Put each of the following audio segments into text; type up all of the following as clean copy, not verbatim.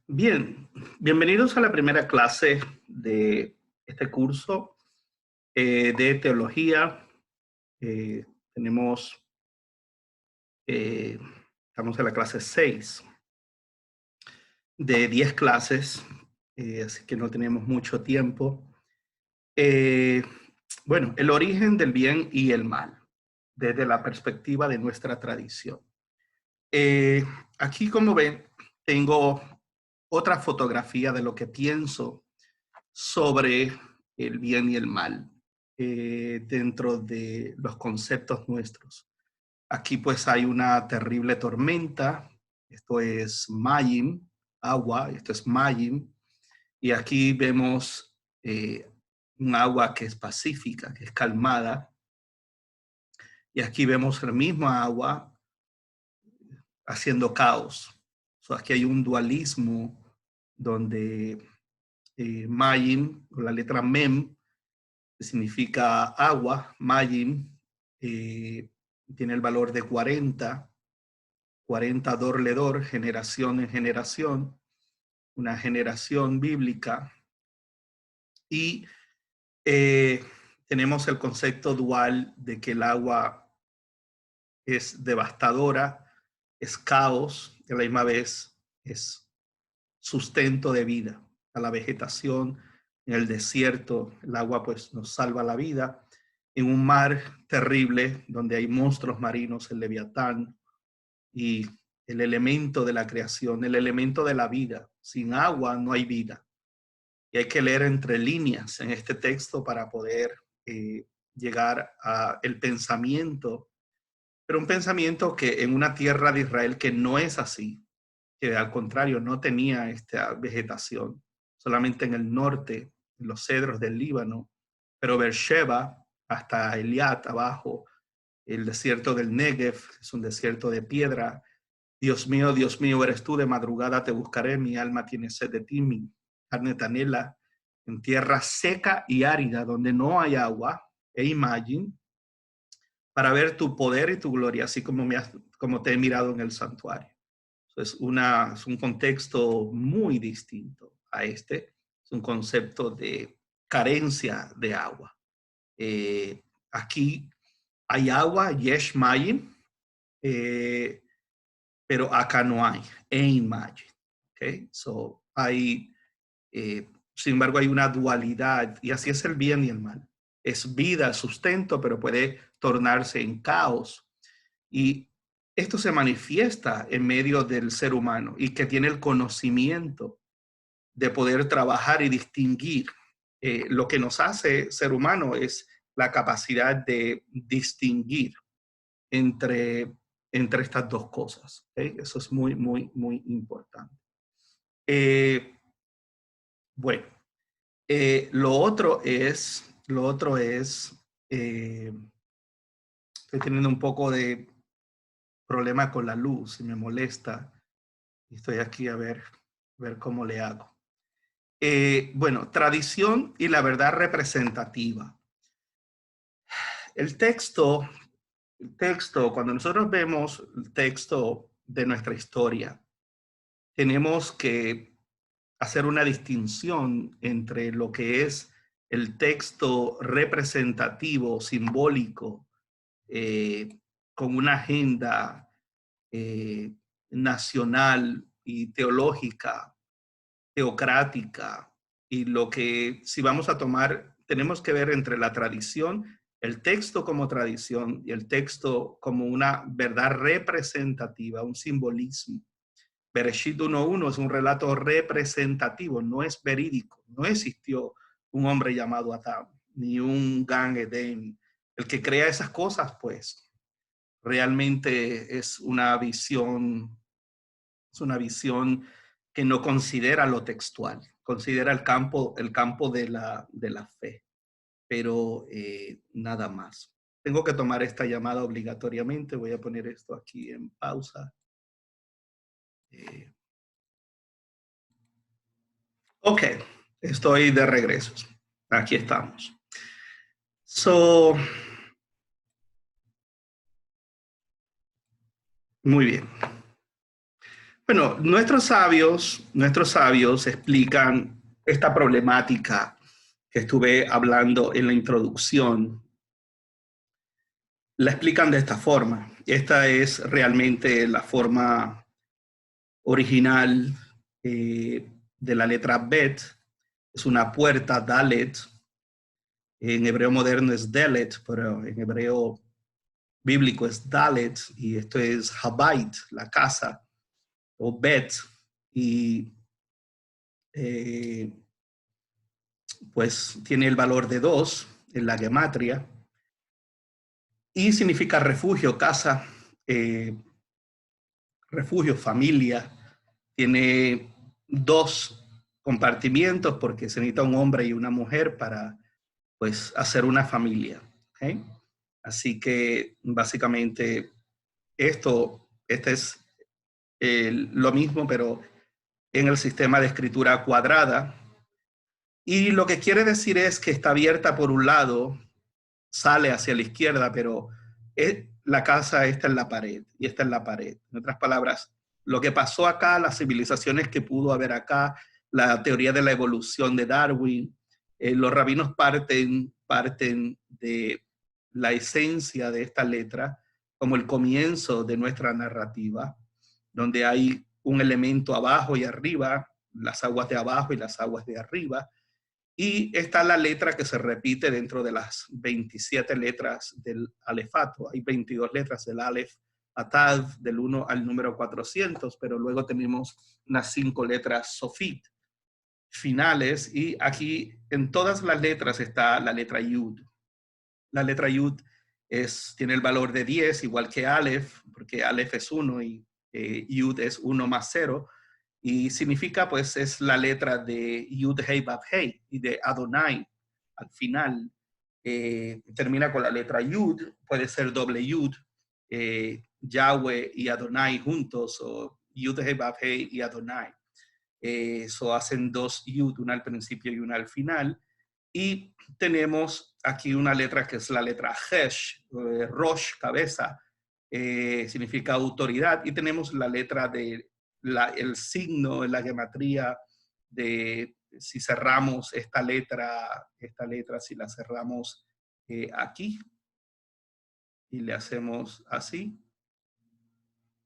Bien, bienvenidos a la primera clase de este curso de teología. Eh, tenemos, eh, estamos en la clase 6 de 10 clases, así que no tenemos mucho tiempo. Eh, bueno, el origen del bien y el mal, desde la perspectiva de nuestra tradición. Eh, Aquí, como ven, tengo otra fotografía de lo que pienso sobre el bien y el mal dentro de los conceptos nuestros. Aquí pues hay una terrible tormenta, esto es Mayim, agua, esto es Mayim, y aquí vemos un agua que es pacífica, que es calmada, y aquí vemos el mismo agua haciendo caos. So, aquí hay un dualismo donde Mayim, con la letra Mem, que significa agua, Mayim, tiene el valor de 40 dor, generación en generación, una generación bíblica. Y tenemos el concepto dual de que el agua es devastadora, es caos, y a la misma vez es sustento de vida a la vegetación. En el desierto, el agua pues nos salva la vida. En un mar terrible donde hay monstruos marinos, el leviatán y el elemento de la creación, el elemento de la vida. Sin agua no hay vida. Y hay que leer entre líneas en este texto para poder llegar a el pensamiento, pero un pensamiento que en una tierra de Israel que no es así, que al contrario no tenía esta vegetación, solamente en el norte, en los cedros del Líbano, pero Beersheba hasta Eliat abajo, el desierto del Negev, es un desierto de piedra. Dios mío, eres tú, de madrugada te buscaré, mi alma tiene sed de ti, mi carne te anhela, en tierra seca y árida, donde no hay agua, e imagine, para ver tu poder y tu gloria, así como te he mirado en el santuario. Es un contexto muy distinto a este. Es un concepto de carencia de agua. Aquí hay agua, yesh mayim, pero acá no hay, ein mayim. Okay? So, sin embargo, hay una dualidad, y así es el bien y el mal. Es vida, sustento, pero puede tornarse en caos. Y esto se manifiesta en medio del ser humano y que tiene el conocimiento de poder trabajar y distinguir. Lo que nos hace ser humano es la capacidad de distinguir entre, entre estas dos cosas. ¿Okay? Eso es muy, muy, muy importante. Bueno, lo otro es, estoy teniendo un poco de problema con la luz y me molesta. Y estoy aquí a ver cómo le hago. Bueno, tradición y la verdad representativa. El texto, cuando nosotros vemos el texto de nuestra historia, tenemos que hacer una distinción entre lo que es el texto representativo, simbólico, con una agenda nacional y teológica, teocrática, y lo que si vamos a tomar, tenemos que ver entre la tradición, el texto como tradición y el texto como una verdad representativa, un simbolismo. Bereshit 1:1 es un relato representativo, no es verídico. No existió un hombre llamado Adán, ni un Gan Eden. El que crea esas cosas, pues, realmente es una visión que no considera lo textual, considera el campo de la fe, pero nada más. Tengo que tomar esta llamada obligatoriamente. Voy a poner esto aquí en pausa. Ok, estoy de regreso. Aquí estamos. So, muy bien. Bueno, nuestros sabios explican esta problemática que estuve hablando en la introducción. La explican de esta forma. Esta es realmente la forma original de la letra Bet. Es una puerta, Dalet. En hebreo moderno es Delet, pero en hebreo bíblico es Dalet. Y esto es Habait, la casa, o Bet. Y pues tiene el valor de 2 en la gematria. Y significa refugio, casa, refugio, familia. Tiene 2 compartimientos porque se necesita un hombre y una mujer para pues hacer una familia. ¿Okay? Así que básicamente este es lo mismo, pero en el sistema de escritura cuadrada. Y lo que quiere decir es que está abierta por un lado, sale hacia la izquierda, pero la casa está en la pared y está en la pared. En otras palabras, lo que pasó acá, las civilizaciones que pudo haber acá, la teoría de la evolución de Darwin, los rabinos parten de la esencia de esta letra como el comienzo de nuestra narrativa, donde hay un elemento abajo y arriba, las aguas de abajo y las aguas de arriba, y está la letra que se repite dentro de las 27 letras del alefato. Hay 22 letras del alef a tav, del 1 al número 400, pero luego tenemos unas 5 letras sofit finales, y aquí en todas las letras está la letra yud. La letra yud tiene el valor de 10, igual que alef, porque alef es 1 y yud es 1 más 0. Y significa, pues, es la letra de Yud Hei Vav Hei y de Adonai al final. Termina con la letra Yud, puede ser doble Yud, Yahweh y Adonai juntos, o Yud Hei Vav Hei y Adonai. Eso hacen 2 Yud, una al principio y una al final. Y tenemos aquí una letra que es la letra Hesh, Rosh, cabeza, significa autoridad. Y tenemos la letra de el signo en la gematría de si cerramos esta letra, si la cerramos aquí y le hacemos así,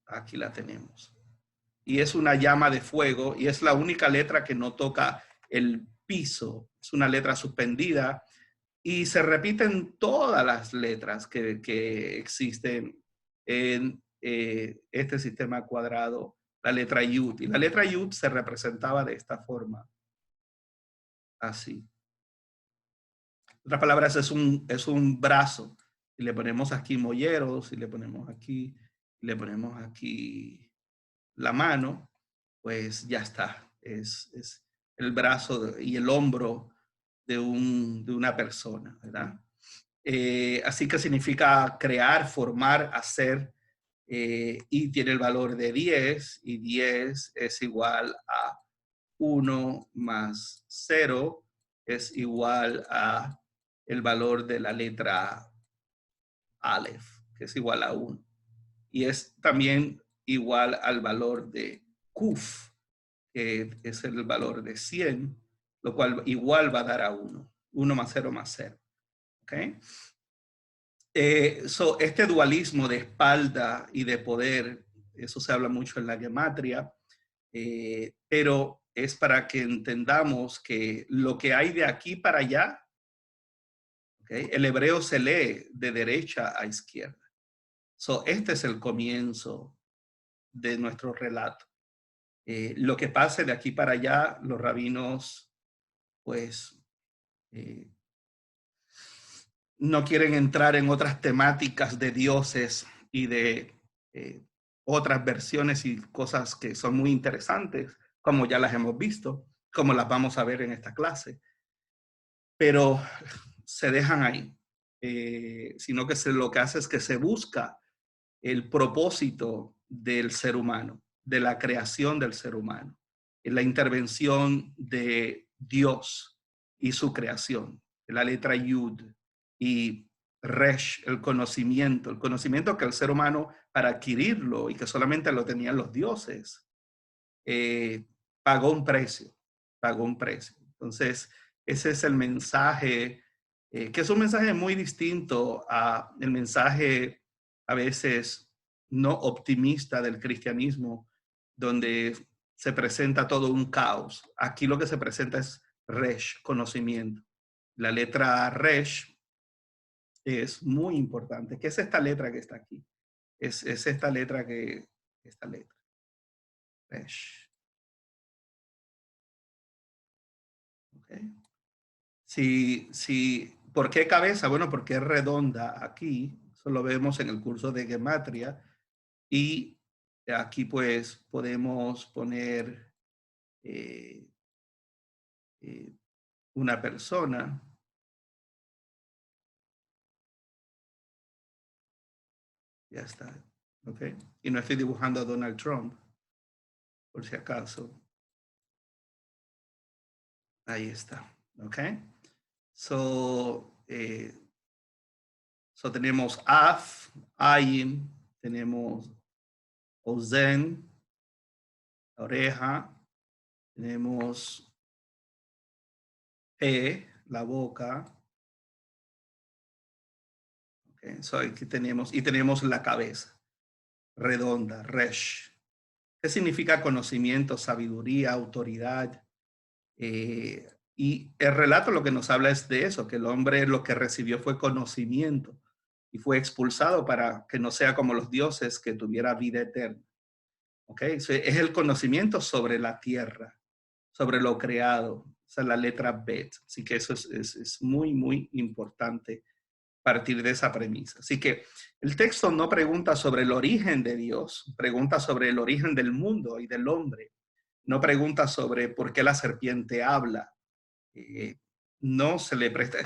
aquí la tenemos. Y es una llama de fuego y es la única letra que no toca el piso. Es una letra suspendida y se repiten todas las letras que existen en este sistema cuadrado, la letra Yud. Y la letra Yud se representaba de esta forma, así. En otras palabras, es un brazo. Y le ponemos aquí molleros, y le ponemos aquí la mano, pues ya está. Es el brazo y el hombro de una persona, ¿verdad? Así que significa crear, formar, hacer, y tiene el valor de 10, y 10 es igual a 1 más 0, es igual a el valor de la letra Aleph, que es igual a 1. Y es también igual al valor de Kuf, que es el valor de 100, lo cual igual va a dar a 1. 1 más 0 más 0. ¿Okay? Este dualismo de espalda y de poder, eso se habla mucho en la gematria, pero es para que entendamos que lo que hay de aquí para allá, ¿okay? El hebreo se lee de derecha a izquierda. Este es el comienzo de nuestro relato. Lo que pase de aquí para allá, los rabinos, pues, no quieren entrar en otras temáticas de dioses y de otras versiones y cosas que son muy interesantes, como ya las hemos visto, como las vamos a ver en esta clase, pero se dejan ahí, sino que lo que hace es que se busca el propósito del ser humano, de la creación del ser humano, la intervención de Dios y su creación, la letra Yud y Resh, el conocimiento que el ser humano, para adquirirlo y que solamente lo tenían los dioses, pagó un precio, pagó un precio. Entonces, ese es el mensaje, que es un mensaje muy distinto a el mensaje a veces no optimista del cristianismo, donde se presenta todo un caos. Aquí lo que se presenta es resh, conocimiento. La letra resh es muy importante. ¿Qué es esta letra que está aquí? Es esta letra esta letra, resh. Okay. ¿Por qué cabeza? Bueno, porque es redonda aquí. Eso lo vemos en el curso de gematria. Y aquí pues podemos poner eh, eh, una persona. Ya está. ¿Ok? Y no estoy dibujando a Donald Trump, por si acaso. Ahí está. ¿Ok? So tenemos Af, Ayim, tenemos Ozen, la oreja, tenemos P, la boca. ¿Ok? So aquí tenemos la cabeza, redonda, Resh. ¿Qué significa conocimiento, sabiduría, autoridad? Y el relato lo que nos habla es de eso, que el hombre lo que recibió fue conocimiento y fue expulsado para que no sea como los dioses, que tuviera vida eterna. ¿Ok? Es el conocimiento sobre la tierra, sobre lo creado. Esa es la letra Bet. Así que eso es muy, muy importante partir de esa premisa. Así que el texto no pregunta sobre el origen de Dios, pregunta sobre el origen del mundo y del hombre. No pregunta sobre por qué la serpiente habla. No se le presta.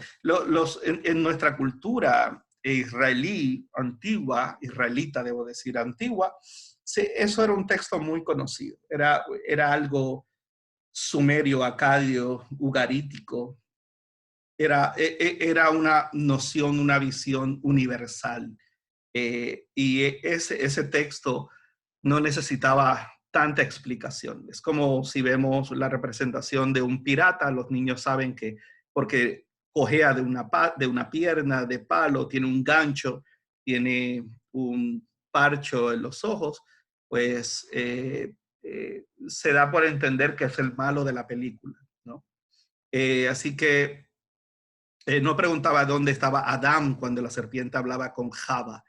En nuestra cultura israelí, antigua, israelita, debo decir, antigua, sí, eso era un texto muy conocido. Era algo sumerio, acadio, ugarítico. Era una noción, una visión universal. Y ese texto no necesitaba tanta explicación. Es como si vemos la representación de un pirata, los niños saben que porque cojea de una pierna de palo, tiene un gancho, tiene un parcho en los ojos, pues se da por entender que es el malo de la película, ¿no? Así que no preguntaba dónde estaba Adán cuando la serpiente hablaba con Java,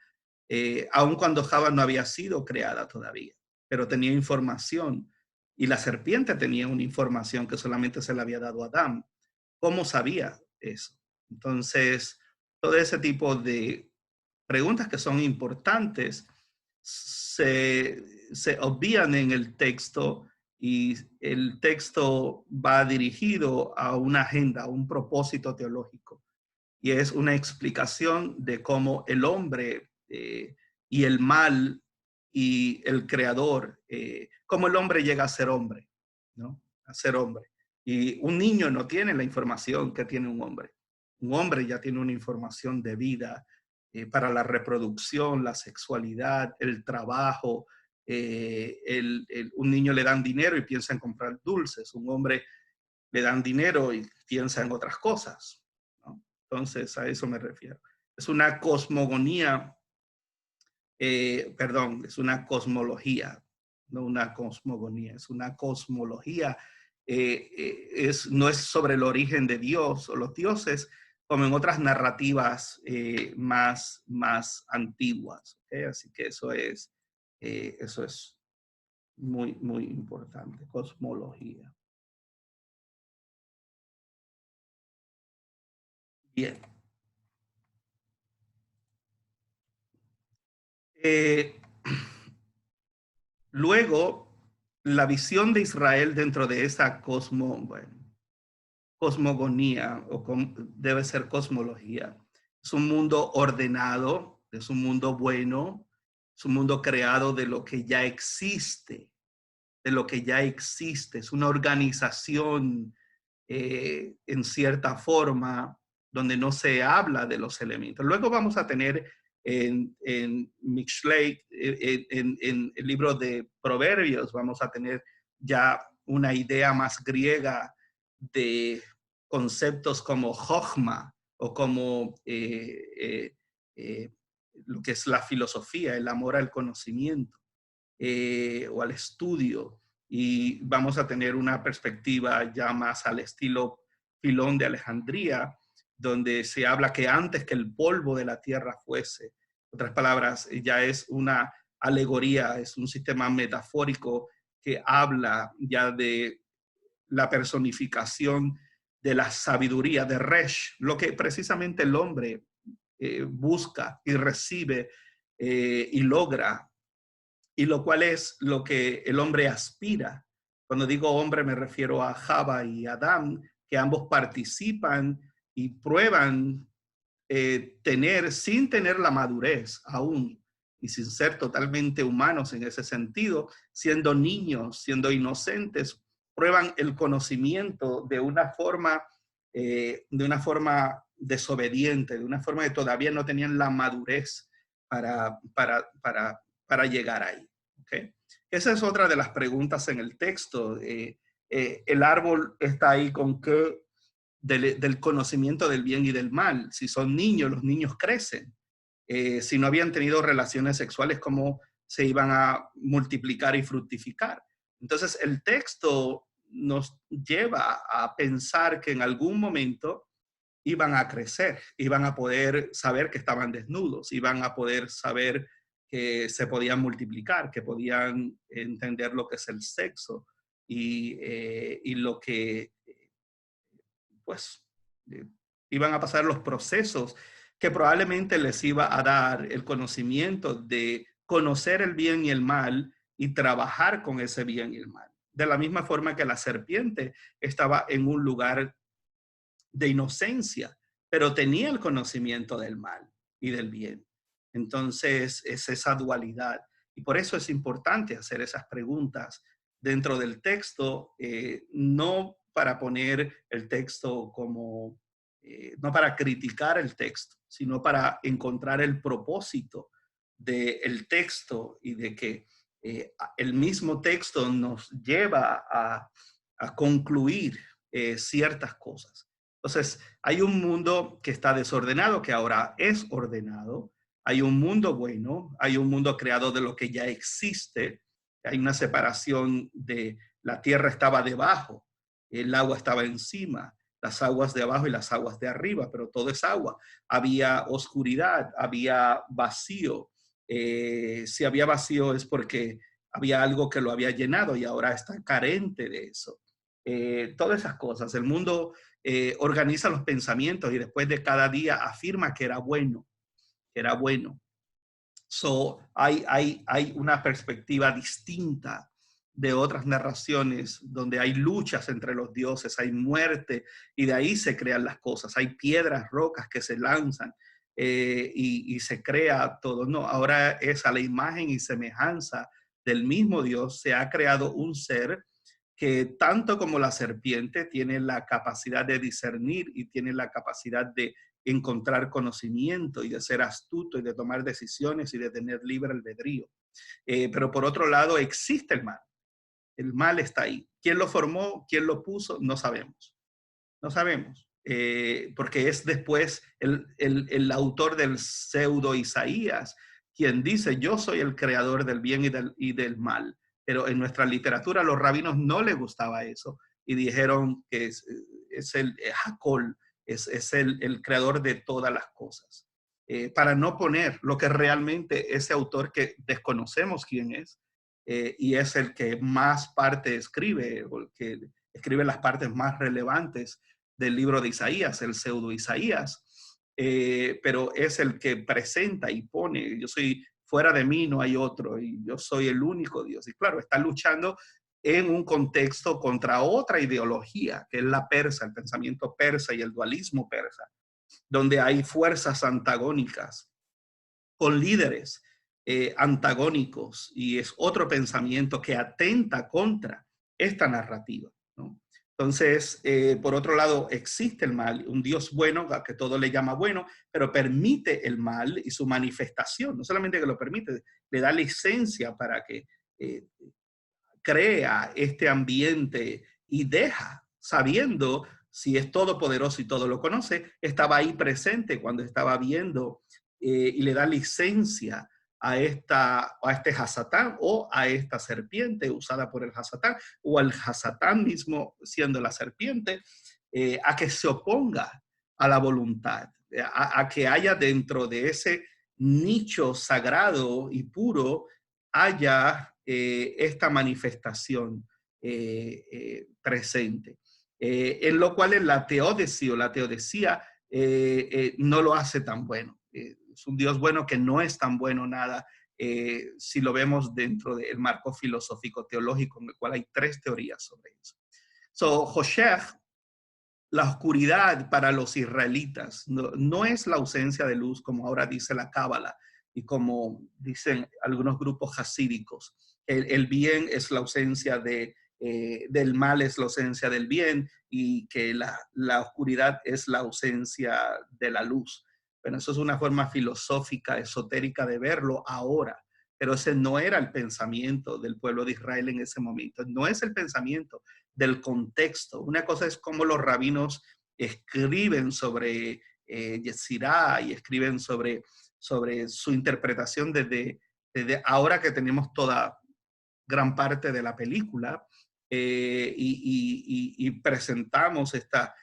aun cuando Java no había sido creada todavía, pero tenía información y la serpiente tenía una información que solamente se le había dado a Adán. ¿Cómo sabía eso? Entonces, todo ese tipo de preguntas que son importantes se obvían en el texto y el texto va dirigido a una agenda, a un propósito teológico. Y es una explicación de cómo el hombre y el mal y el creador, cómo el hombre llega a ser hombre, ¿no? A ser hombre. Y un niño no tiene la información que tiene un hombre. Un hombre ya tiene una información de vida para la reproducción, la sexualidad, el trabajo. Un niño le dan dinero y piensa en comprar dulces. Un hombre le dan dinero y piensa en otras cosas, ¿no? Entonces, a eso me refiero. Es una cosmogonía, es una cosmología, no una cosmogonía, es una cosmología. No es sobre el origen de Dios o los dioses, como en otras narrativas más antiguas. ¿Okay? Así que eso es muy, muy importante, cosmología. Bien. Eh, Luego, la visión de Israel dentro de esa cosmogonía, debe ser cosmología, es un mundo ordenado, es un mundo bueno, es un mundo creado de lo que ya existe, es una organización en cierta forma donde no se habla de los elementos. Luego vamos a tener en Mishlei, en el libro de Proverbios, vamos a tener ya una idea más griega de conceptos como Jochma o como lo que es la filosofía, el amor al conocimiento o al estudio. Y vamos a tener una perspectiva ya más al estilo Filón de Alejandría, donde se habla que antes que el polvo de la tierra fuese, otras palabras, ya es una alegoría, es un sistema metafórico que habla ya de la personificación de la sabiduría, de Resh, lo que precisamente el hombre busca y recibe y logra, y lo cual es lo que el hombre aspira. Cuando digo hombre me refiero a Java y Adán, que ambos participan y prueban sin tener la madurez aún y sin ser totalmente humanos en ese sentido, siendo niños, siendo inocentes, prueban el conocimiento de una forma desobediente, de una forma que todavía no tenían la madurez para llegar ahí. ¿Okay? Esa es otra de las preguntas en el texto. El árbol está ahí con qué del conocimiento del bien y del mal. Si son niños, los niños crecen. Si no habían tenido relaciones sexuales, ¿cómo se iban a multiplicar y fructificar? Entonces, el texto nos lleva a pensar que en algún momento iban a crecer, iban a poder saber que estaban desnudos, iban a poder saber que se podían multiplicar, que podían entender lo que es el sexo y lo que pues iban a pasar los procesos que probablemente les iba a dar el conocimiento de conocer el bien y el mal y trabajar con ese bien y el mal. De la misma forma que la serpiente estaba en un lugar de inocencia, pero tenía el conocimiento del mal y del bien. Entonces es esa dualidad. Y por eso es importante hacer esas preguntas dentro del texto, no para poner el texto como, no para criticar el texto, sino para encontrar el propósito del texto y de que el mismo texto nos lleva a concluir ciertas cosas. Entonces, hay un mundo que está desordenado, que ahora es ordenado. Hay un mundo bueno, hay un mundo creado de lo que ya existe. Hay una separación de la tierra estaba debajo, el agua estaba encima, las aguas de abajo y las aguas de arriba, pero todo es agua. Había oscuridad, había vacío. Si había vacío es porque había algo que lo había llenado y ahora está carente de eso. Todas esas cosas. El mundo organiza los pensamientos y después de cada día afirma que era bueno, que era bueno. Hay una perspectiva distinta de otras narraciones donde hay luchas entre los dioses, hay muerte y de ahí se crean las cosas. Hay piedras, rocas que se lanzan y se crea todo. No, ahora es a la imagen y semejanza del mismo Dios. Se ha creado un ser que tanto como la serpiente tiene la capacidad de discernir y tiene la capacidad de encontrar conocimiento y de ser astuto y de tomar decisiones y de tener libre albedrío. Pero por otro lado existe el mal. El mal está ahí. ¿Quién lo formó? ¿Quién lo puso? No sabemos. No sabemos. Porque es después el autor del pseudo Isaías quien dice, yo soy el creador del bien y del mal. Pero en nuestra literatura a los rabinos no les gustaba eso y dijeron que es el Hakol, es el creador de todas las cosas. Para no poner lo que realmente ese autor que desconocemos quién es, y es el que más parte escribe, o el que escribe las partes más relevantes del libro de Isaías, el pseudo Isaías, pero es el que presenta y pone, yo soy fuera de mí, no hay otro, y yo soy el único Dios. Y claro, está luchando en un contexto contra otra ideología, que es la persa, el pensamiento persa y el dualismo persa, donde hay fuerzas antagónicas con líderes antagónicos y es otro pensamiento que atenta contra esta narrativa, ¿no? Entonces, por otro lado, existe el mal, un Dios bueno, que todo le llama bueno, pero permite el mal y su manifestación, no solamente que lo permite, le da licencia para que crea este ambiente y deja, sabiendo si es todopoderoso y todo lo conoce, estaba ahí presente cuando estaba viendo y le da licencia a este Hasatán o a esta serpiente usada por el Hasatán o al Hasatán mismo siendo la serpiente, a que se oponga a la voluntad, a que haya dentro de ese nicho sagrado y puro, haya esta manifestación presente. En lo cual en la teodicea no lo hace tan bueno. Es un Dios bueno que no es tan bueno nada si lo vemos dentro del marco filosófico teológico, en el cual hay 3 teorías sobre eso. Hoshech, la oscuridad para los israelitas, no es la ausencia de luz, como ahora dice la Cábala y como dicen algunos grupos hasídicos. El bien es la ausencia del mal, es la ausencia del bien, y que la oscuridad es la ausencia de la luz. Bueno, eso es una forma filosófica, esotérica de verlo ahora, pero ese no era el pensamiento del pueblo de Israel en ese momento, no es el pensamiento del contexto. Una cosa es cómo los rabinos escriben sobre Yetzirah y escriben sobre su interpretación desde ahora que tenemos toda gran parte de la película y presentamos esta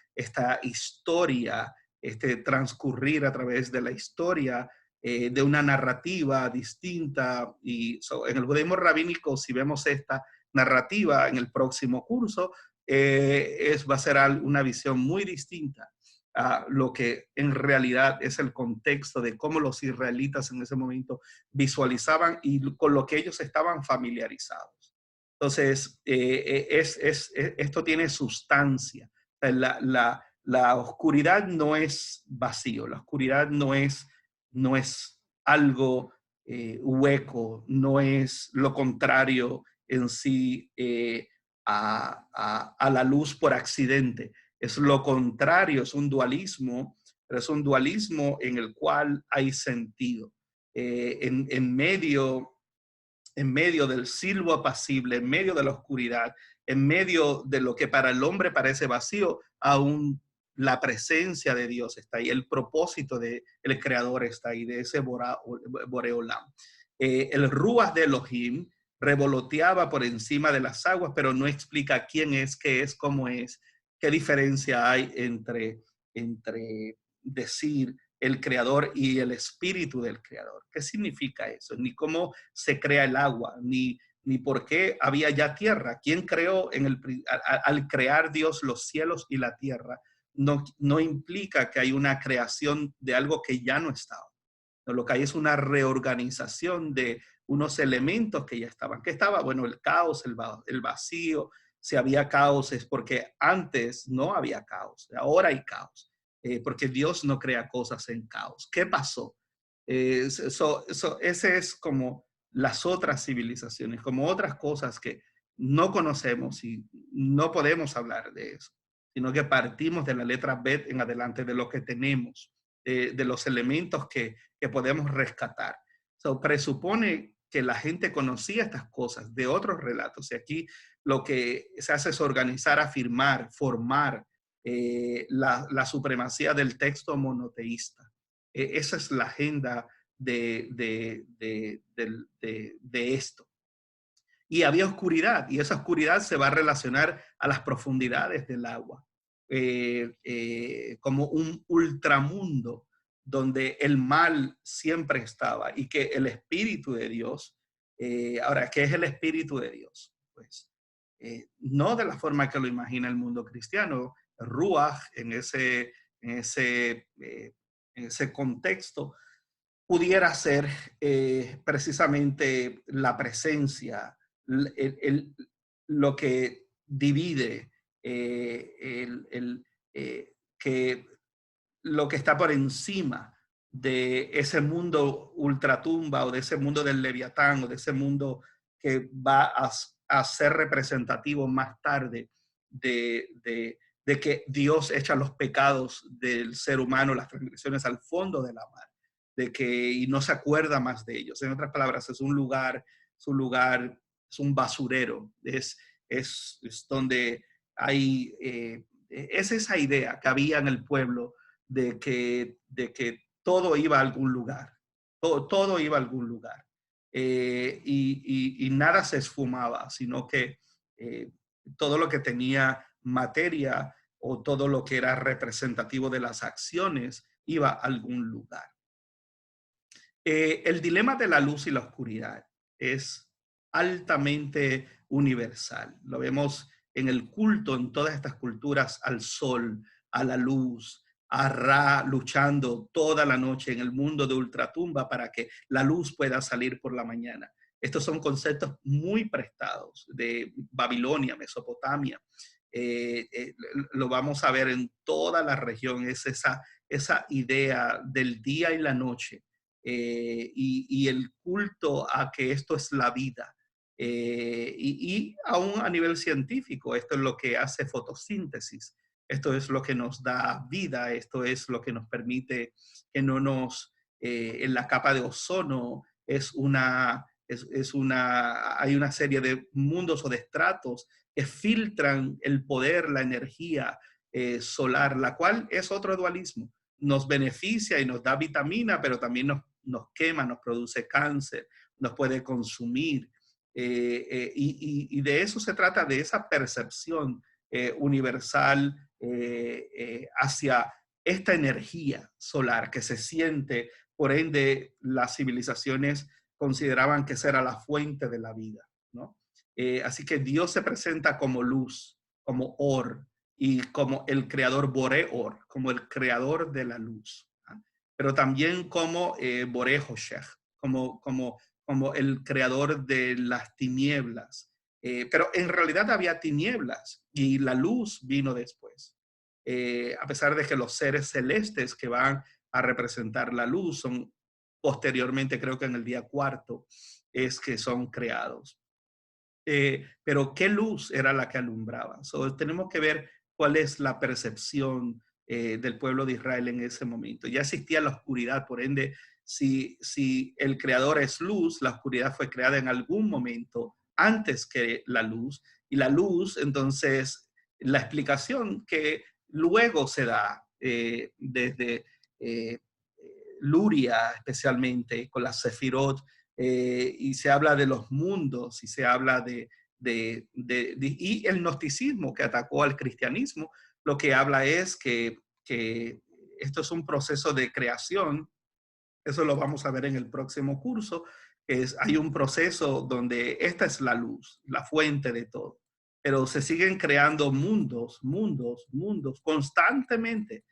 historia, este transcurrir a través de la historia de una narrativa distinta. En el judaísmo rabínico, si vemos esta narrativa en el próximo curso, va a ser una visión muy distinta a lo que en realidad es el contexto de cómo los israelitas en ese momento visualizaban y con lo que ellos estaban familiarizados. Entonces, esto tiene sustancia. La oscuridad no es vacío, la oscuridad no es algo hueco, no es lo contrario en sí a la luz por accidente. Es lo contrario, es un dualismo, pero es un dualismo en el cual hay sentido. En medio del silbo apacible, en medio de la oscuridad, en medio de lo que para el hombre parece vacío, aún la presencia de Dios está ahí, el propósito del creador está ahí, de ese Boreolam. El Ruach de Elohim revoloteaba por encima de las aguas, pero no explica quién es, qué es, cómo es, qué diferencia hay entre decir el creador y el espíritu del creador. ¿Qué significa eso? Ni cómo se crea el agua, ni por qué había ya tierra. ¿Quién creó al crear Dios los cielos y la tierra? No implica que hay una creación de algo que ya no estaba. Lo que hay es una reorganización de unos elementos que ya estaban. ¿Qué estaba? Bueno, el caos, el vacío. Si había caos es porque antes no había caos, ahora hay caos. Porque Dios no crea cosas en caos. ¿Qué pasó? Ese es como las otras civilizaciones, como otras cosas que no conocemos y no podemos hablar de eso, sino que partimos de la letra Bet en adelante, de lo que tenemos, de los elementos que podemos rescatar. Presupone que la gente conocía estas cosas de otros relatos, y aquí lo que se hace es organizar, afirmar, formar la supremacía del texto monoteísta. Esa es la agenda de esto. Y había oscuridad, y esa oscuridad se va a relacionar a las profundidades del agua, como un ultramundo donde el mal siempre estaba y que el Espíritu de Dios, ahora, ¿qué es el Espíritu de Dios? Pues no de la forma que lo imagina el mundo cristiano. Ruach, en ese contexto, pudiera ser precisamente la presencia, lo que divide, que lo que está por encima de ese mundo ultratumba o de ese mundo del Leviatán o de ese mundo que va a ser representativo más tarde de que Dios echa los pecados del ser humano, las transgresiones al fondo de la mar, y no se acuerda más de ellos. En otras palabras, es un lugar es un basurero, es donde hay, es esa idea que había en el pueblo de que todo iba a algún lugar, todo iba a algún lugar. Y nada se esfumaba, sino que eh, todo lo que tenía materia o todo lo que era representativo de las acciones iba a algún lugar. El dilema de la luz y la oscuridad es altamente universal. Lo vemos en el culto, en todas estas culturas, al sol, a la luz, a Ra luchando toda la noche en el mundo de ultratumba para que la luz pueda salir por la mañana. Estos son conceptos muy prestados de Babilonia, Mesopotamia. Lo vamos a ver en toda la región, es esa idea del día y la noche, y el culto a que esto es la vida. Y aún a nivel científico, esto es lo que hace fotosíntesis, esto es lo que nos da vida, esto es lo que nos permite que no nos, en la capa de ozono hay una serie de mundos o de estratos que filtran el poder, la energía solar, la cual es otro dualismo. Nos beneficia y nos da vitamina, pero también nos quema, nos produce cáncer, nos puede consumir. Y de eso se trata, de esa percepción universal hacia esta energía solar que se siente. Por ende, las civilizaciones consideraban que esa era la fuente de la vida, ¿no? Así que Dios se presenta como luz, como or, y como el creador Boreor, como el creador de la luz, ¿no? Pero también como Bore Hoshech, como el creador de las tinieblas. Pero en realidad había tinieblas y la luz vino después. A pesar de que los seres celestes que van a representar la luz son posteriormente, creo que en el día cuarto, es que son creados. Pero ¿qué luz era la que alumbraba? Tenemos que ver cuál es la percepción del pueblo de Israel en ese momento. Ya existía la oscuridad, por ende, si el creador es luz, la oscuridad fue creada en algún momento antes que la luz, y la luz, entonces, la explicación que luego se da desde Luria, especialmente con la Sefirot, y se habla de los mundos, y se habla y el gnosticismo que atacó al cristianismo, lo que habla es que esto es un proceso de creación. Eso lo vamos a ver en el próximo curso. Hay un proceso donde esta es la luz, la fuente de todo, pero se siguen creando mundos constantemente.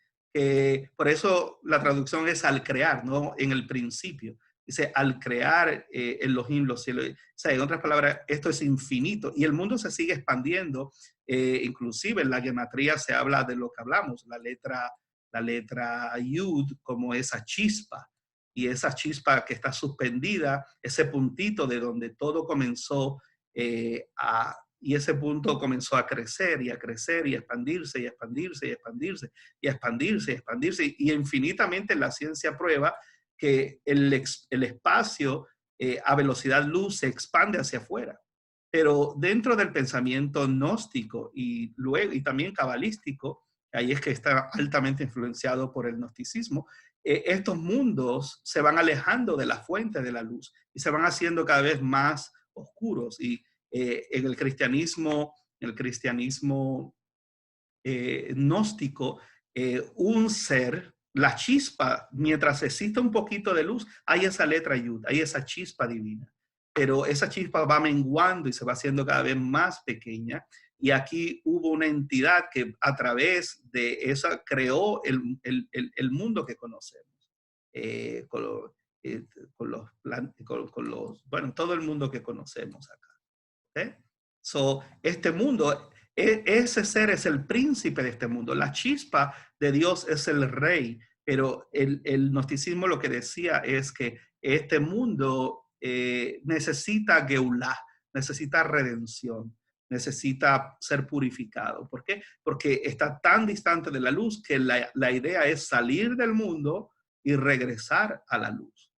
Por eso la traducción es al crear, no en el principio. Dice, al crear Elohim los cielos. O sea, en otras palabras, esto es infinito y el mundo se sigue expandiendo. Inclusive en la gematría se habla de lo que hablamos, la letra Yud como esa chispa, y esa chispa que está suspendida, ese puntito de donde todo comenzó, y ese punto comenzó a crecer y a crecer y a expandirse y a expandirse y a expandirse y a expandirse y a expandirse, y infinitamente la ciencia prueba que el espacio a velocidad luz se expande hacia afuera. Pero dentro del pensamiento gnóstico y también cabalístico, ahí es que está altamente influenciado por el gnosticismo, estos mundos se van alejando de la fuente de la luz y se van haciendo cada vez más oscuros. Y en el cristianismo gnóstico, un ser, la chispa, mientras existe un poquito de luz, hay esa letra Yud, hay esa chispa divina. Pero esa chispa va menguando y se va haciendo cada vez más pequeña. Y aquí hubo una entidad que a través de esa creó el mundo que conocemos. Eh, con, lo- eh, bueno, todo el mundo que conocemos acá. ¿Okay? Este mundo, ese ser es el príncipe de este mundo. La chispa de Dios es el rey, pero el gnosticismo lo que decía es que este mundo necesita Geulah, necesita redención, necesita ser purificado. ¿Por qué? Porque está tan distante de la luz que la idea es salir del mundo y regresar a la luz.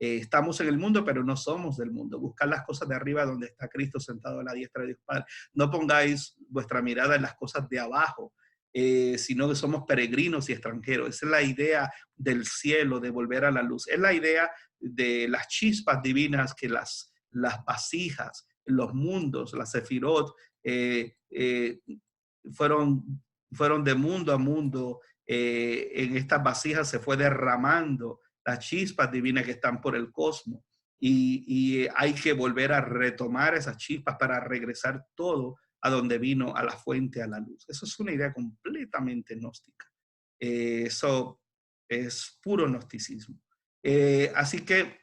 Estamos en el mundo, pero no somos del mundo. Buscar las cosas de arriba donde está Cristo sentado a la diestra de Dios Padre. No pongáis vuestra mirada en las cosas de abajo, sino que somos peregrinos y extranjeros. Esa es la idea del cielo, de volver a la luz. Es la idea de las chispas divinas que las vasijas, los mundos, las sefirot, fueron de mundo a mundo. En estas vasijas se fue derramando las chispas divinas que están por el cosmos. Y hay que volver a retomar esas chispas para regresar todo a donde vino, a la fuente, a la luz. Eso es una idea completamente gnóstica. Eso es puro gnosticismo. Así que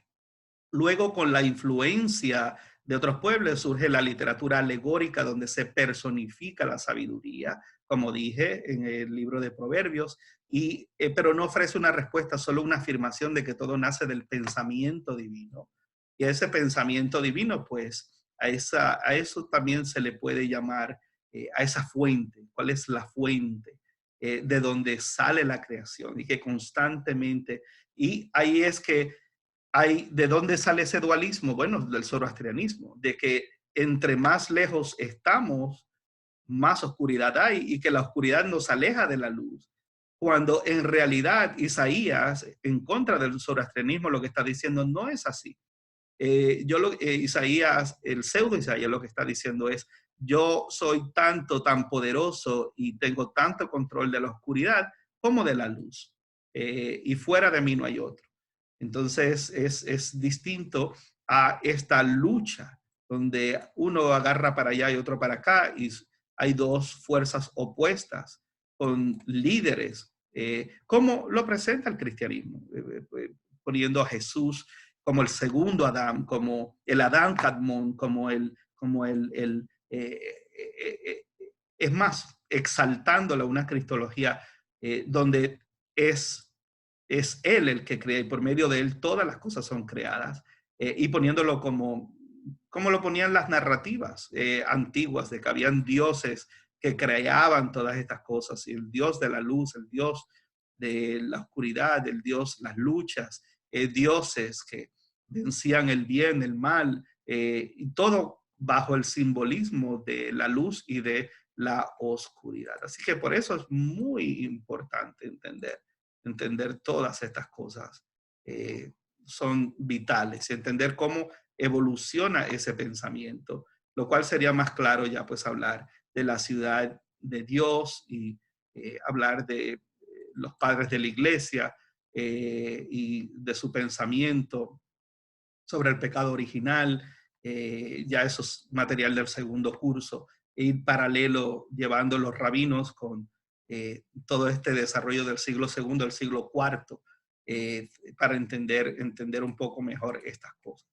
luego, con la influencia de otros pueblos, surge la literatura alegórica donde se personifica la sabiduría, como dije en el libro de Proverbios, pero no ofrece una respuesta, solo una afirmación de que todo nace del pensamiento divino. Y a ese pensamiento divino, pues, a eso también se le puede llamar, a esa fuente. ¿Cuál es la fuente? De donde sale la creación y que constantemente, y ahí es que ¿de dónde sale ese dualismo? Bueno, del zoroastrianismo, de que entre más lejos estamos, más oscuridad hay y que la oscuridad nos aleja de la luz. Cuando en realidad Isaías, en contra del zoroastrianismo, lo que está diciendo no es así. Isaías, el pseudo Isaías, lo que está diciendo es: yo soy tan poderoso y tengo tanto control de la oscuridad como de la luz. Y fuera de mí no hay otro. Entonces es distinto a esta lucha donde uno agarra para allá y otro para acá y hay dos fuerzas opuestas con líderes, como lo presenta el cristianismo, poniendo a Jesús como el segundo Adán, como el Adán Cadmón, es más, exaltándolo a una cristología donde es Él el que crea y por medio de Él todas las cosas son creadas, y poniéndolo como lo ponían las narrativas antiguas, de que habían dioses que creaban todas estas cosas, y el Dios de la luz, el Dios de la oscuridad, el Dios, las luchas, dioses que vencían el bien, el mal, y todo bajo el simbolismo de la luz y de la oscuridad. Así que por eso es muy importante entender todas estas cosas. Son vitales, entender cómo evoluciona ese pensamiento, lo cual sería más claro ya pues hablar de la ciudad de Dios y hablar de los padres de la iglesia y de su pensamiento sobre el pecado original. Ya eso es material del segundo curso, e ir paralelo llevando los rabinos con todo este desarrollo del siglo segundo, del siglo cuarto, para entender un poco mejor estas cosas.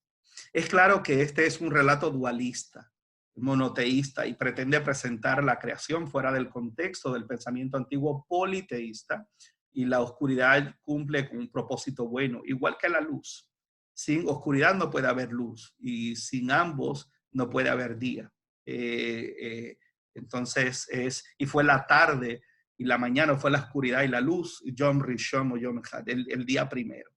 Es claro que este es un relato dualista, monoteísta, y pretende presentar la creación fuera del contexto del pensamiento antiguo politeísta, y la oscuridad cumple con un propósito bueno, igual que la luz. Sin oscuridad no puede haber luz y sin ambos no puede haber día. Entonces y fue la tarde y la mañana, fue la oscuridad y la luz, Yom Rishon o Yom Had, el día primero.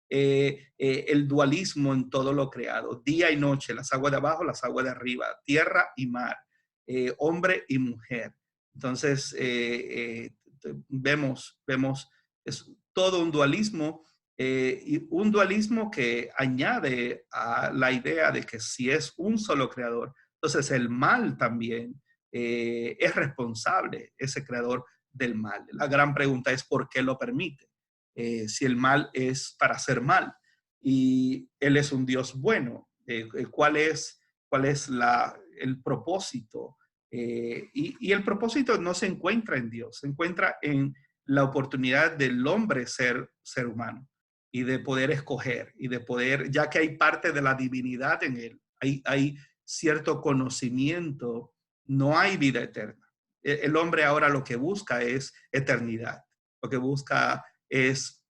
El dualismo en todo lo creado, día y noche, las aguas de abajo, las aguas de arriba, tierra y mar, hombre y mujer. Entonces vemos es todo un dualismo, y un dualismo que añade a la idea de que si es un solo creador, entonces el mal también es responsable, ese creador del mal. La gran pregunta es ¿por qué lo permite? Si el mal es para hacer mal y Él es un Dios bueno, ¿cuál es el propósito? Y el propósito no se encuentra en Dios, se encuentra en la oportunidad del hombre ser humano y de poder escoger y de poder, ya que hay parte de la divinidad en él, hay cierto conocimiento, no hay vida eterna. El hombre ahora lo que busca es eternidad, lo que busca es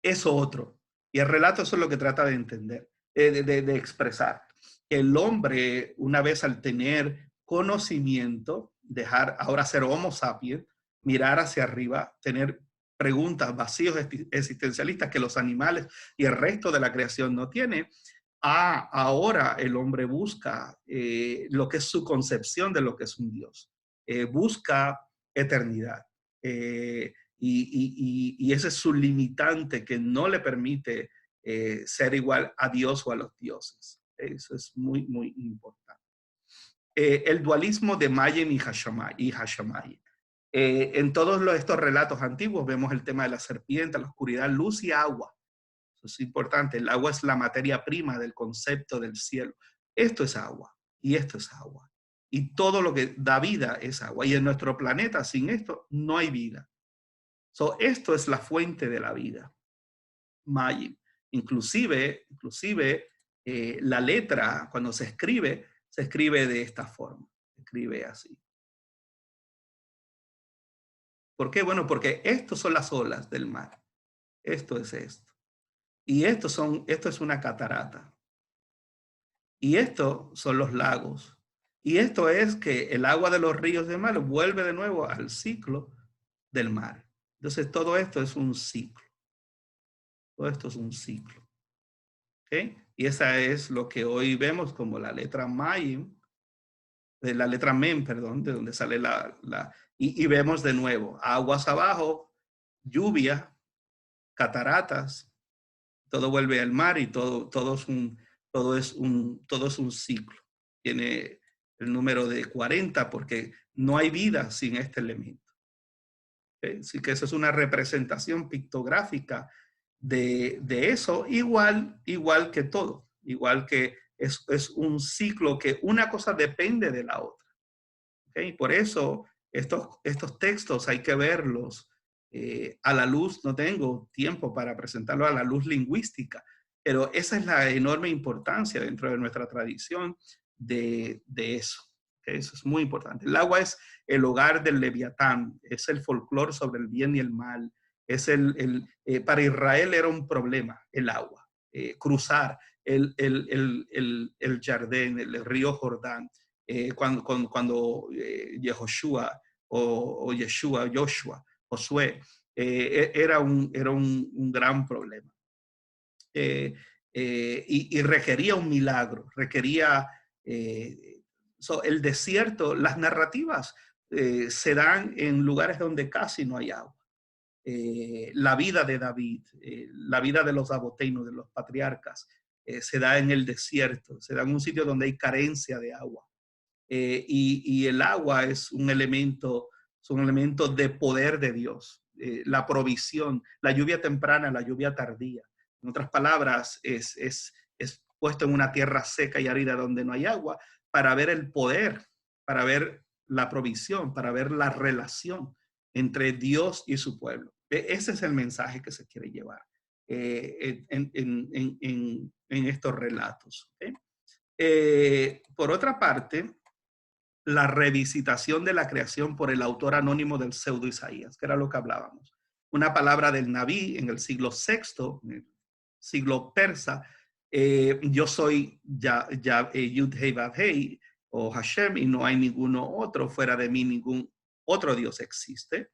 eso otro. Y el relato eso es lo que trata de entender, de expresar. El hombre, una vez al tener conocimiento, dejar ahora ser homo sapiens, mirar hacia arriba, tener preguntas, vacíos existencialistas que los animales y el resto de la creación no tiene, ahora el hombre busca lo que es su concepción de lo que es un Dios. Busca eternidad. Y ese es su limitante que no le permite ser igual a Dios o a los dioses. Eso es muy, muy importante. El dualismo de Mayen y Hashamay. En todos estos relatos antiguos vemos el tema de la serpiente, la oscuridad, luz y agua. Eso es importante. El agua es la materia prima del concepto del cielo. Esto es agua y esto es agua. Y todo lo que da vida es agua. Y en nuestro planeta, sin esto, no hay vida. Esto es la fuente de la vida. Mayin. Inclusive la letra, cuando se escribe de esta forma. Se escribe así. ¿Por qué? Bueno, porque estos son las olas del mar. Esto es esto. Y esto es una catarata. Y esto son los lagos. Y esto es que el agua de los ríos del mar vuelve de nuevo al ciclo del mar. Entonces, todo esto es un ciclo. Todo esto es un ciclo. ¿Okay? Y esa es lo que hoy vemos como la letra Mayim, la letra Mem, perdón, de donde sale y vemos de nuevo aguas abajo, lluvia, cataratas, todo vuelve al mar y todo es un ciclo. Tiene el número de 40 porque no hay vida sin este elemento. ¿Okay? Así que eso es una representación pictográfica de eso, igual que todo, igual que es un ciclo que una cosa depende de la otra. ¿Okay? Por eso estos textos hay que verlos a la luz, no tengo tiempo para presentarlo a la luz lingüística, pero esa es la enorme importancia dentro de nuestra tradición de eso. ¿Okay? Eso es muy importante. El agua es el hogar del Leviatán, es el folclore sobre el bien y el mal. Para Israel era un problema el agua, cruzar el Jardín, el río Jordán. Cuando Yehoshua o Yeshua, Joshua, Josué, era un gran problema. Y requería un milagro, requería el desierto, las narrativas se dan en lugares donde casi no hay agua. La vida de David, la vida de los aboteinos, de los patriarcas, se da en el desierto, se da en un sitio donde hay carencia de agua. Y el agua es un elemento de poder de Dios, la provisión, la lluvia temprana, la lluvia tardía. En otras palabras, es puesto en una tierra seca y árida donde no hay agua para ver el poder, para ver la provisión, para ver la relación entre Dios y su pueblo. Ese es el mensaje que se quiere llevar en estos relatos. Por otra parte, la revisitación de la creación por el autor anónimo del pseudo Isaías, que era lo que hablábamos. Una palabra del Naví en el siglo VI, en el siglo persa, yo soy Yud-Hei Vav-Hei o Hashem y no hay ninguno otro, fuera de mí ningún otro Dios existe.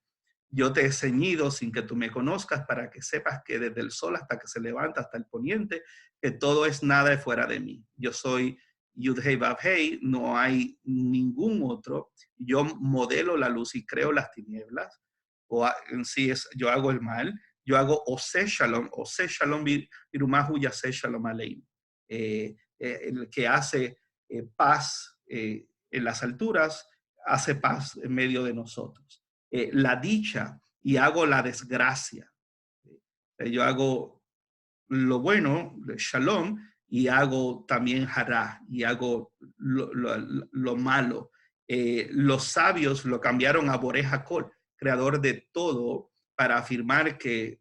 Yo te he ceñido sin que tú me conozcas para que sepas que desde el sol hasta que se levanta hasta el poniente, que todo es nada fuera de mí. Yo soy Yud-Hei Vav-Hei, no hay ningún otro. Yo modelo la luz y creo las tinieblas, o en sí yo hago el mal. Yo hago Ose Shalom Virumahu Yase Shalom Aleim. El que hace paz en las alturas, hace paz en medio de nosotros. La dicha y hago la desgracia. Yo hago lo bueno, Shalom, y hago también hará, y hago lo malo. Los sabios lo cambiaron a Boré Jacob, creador de todo, para afirmar que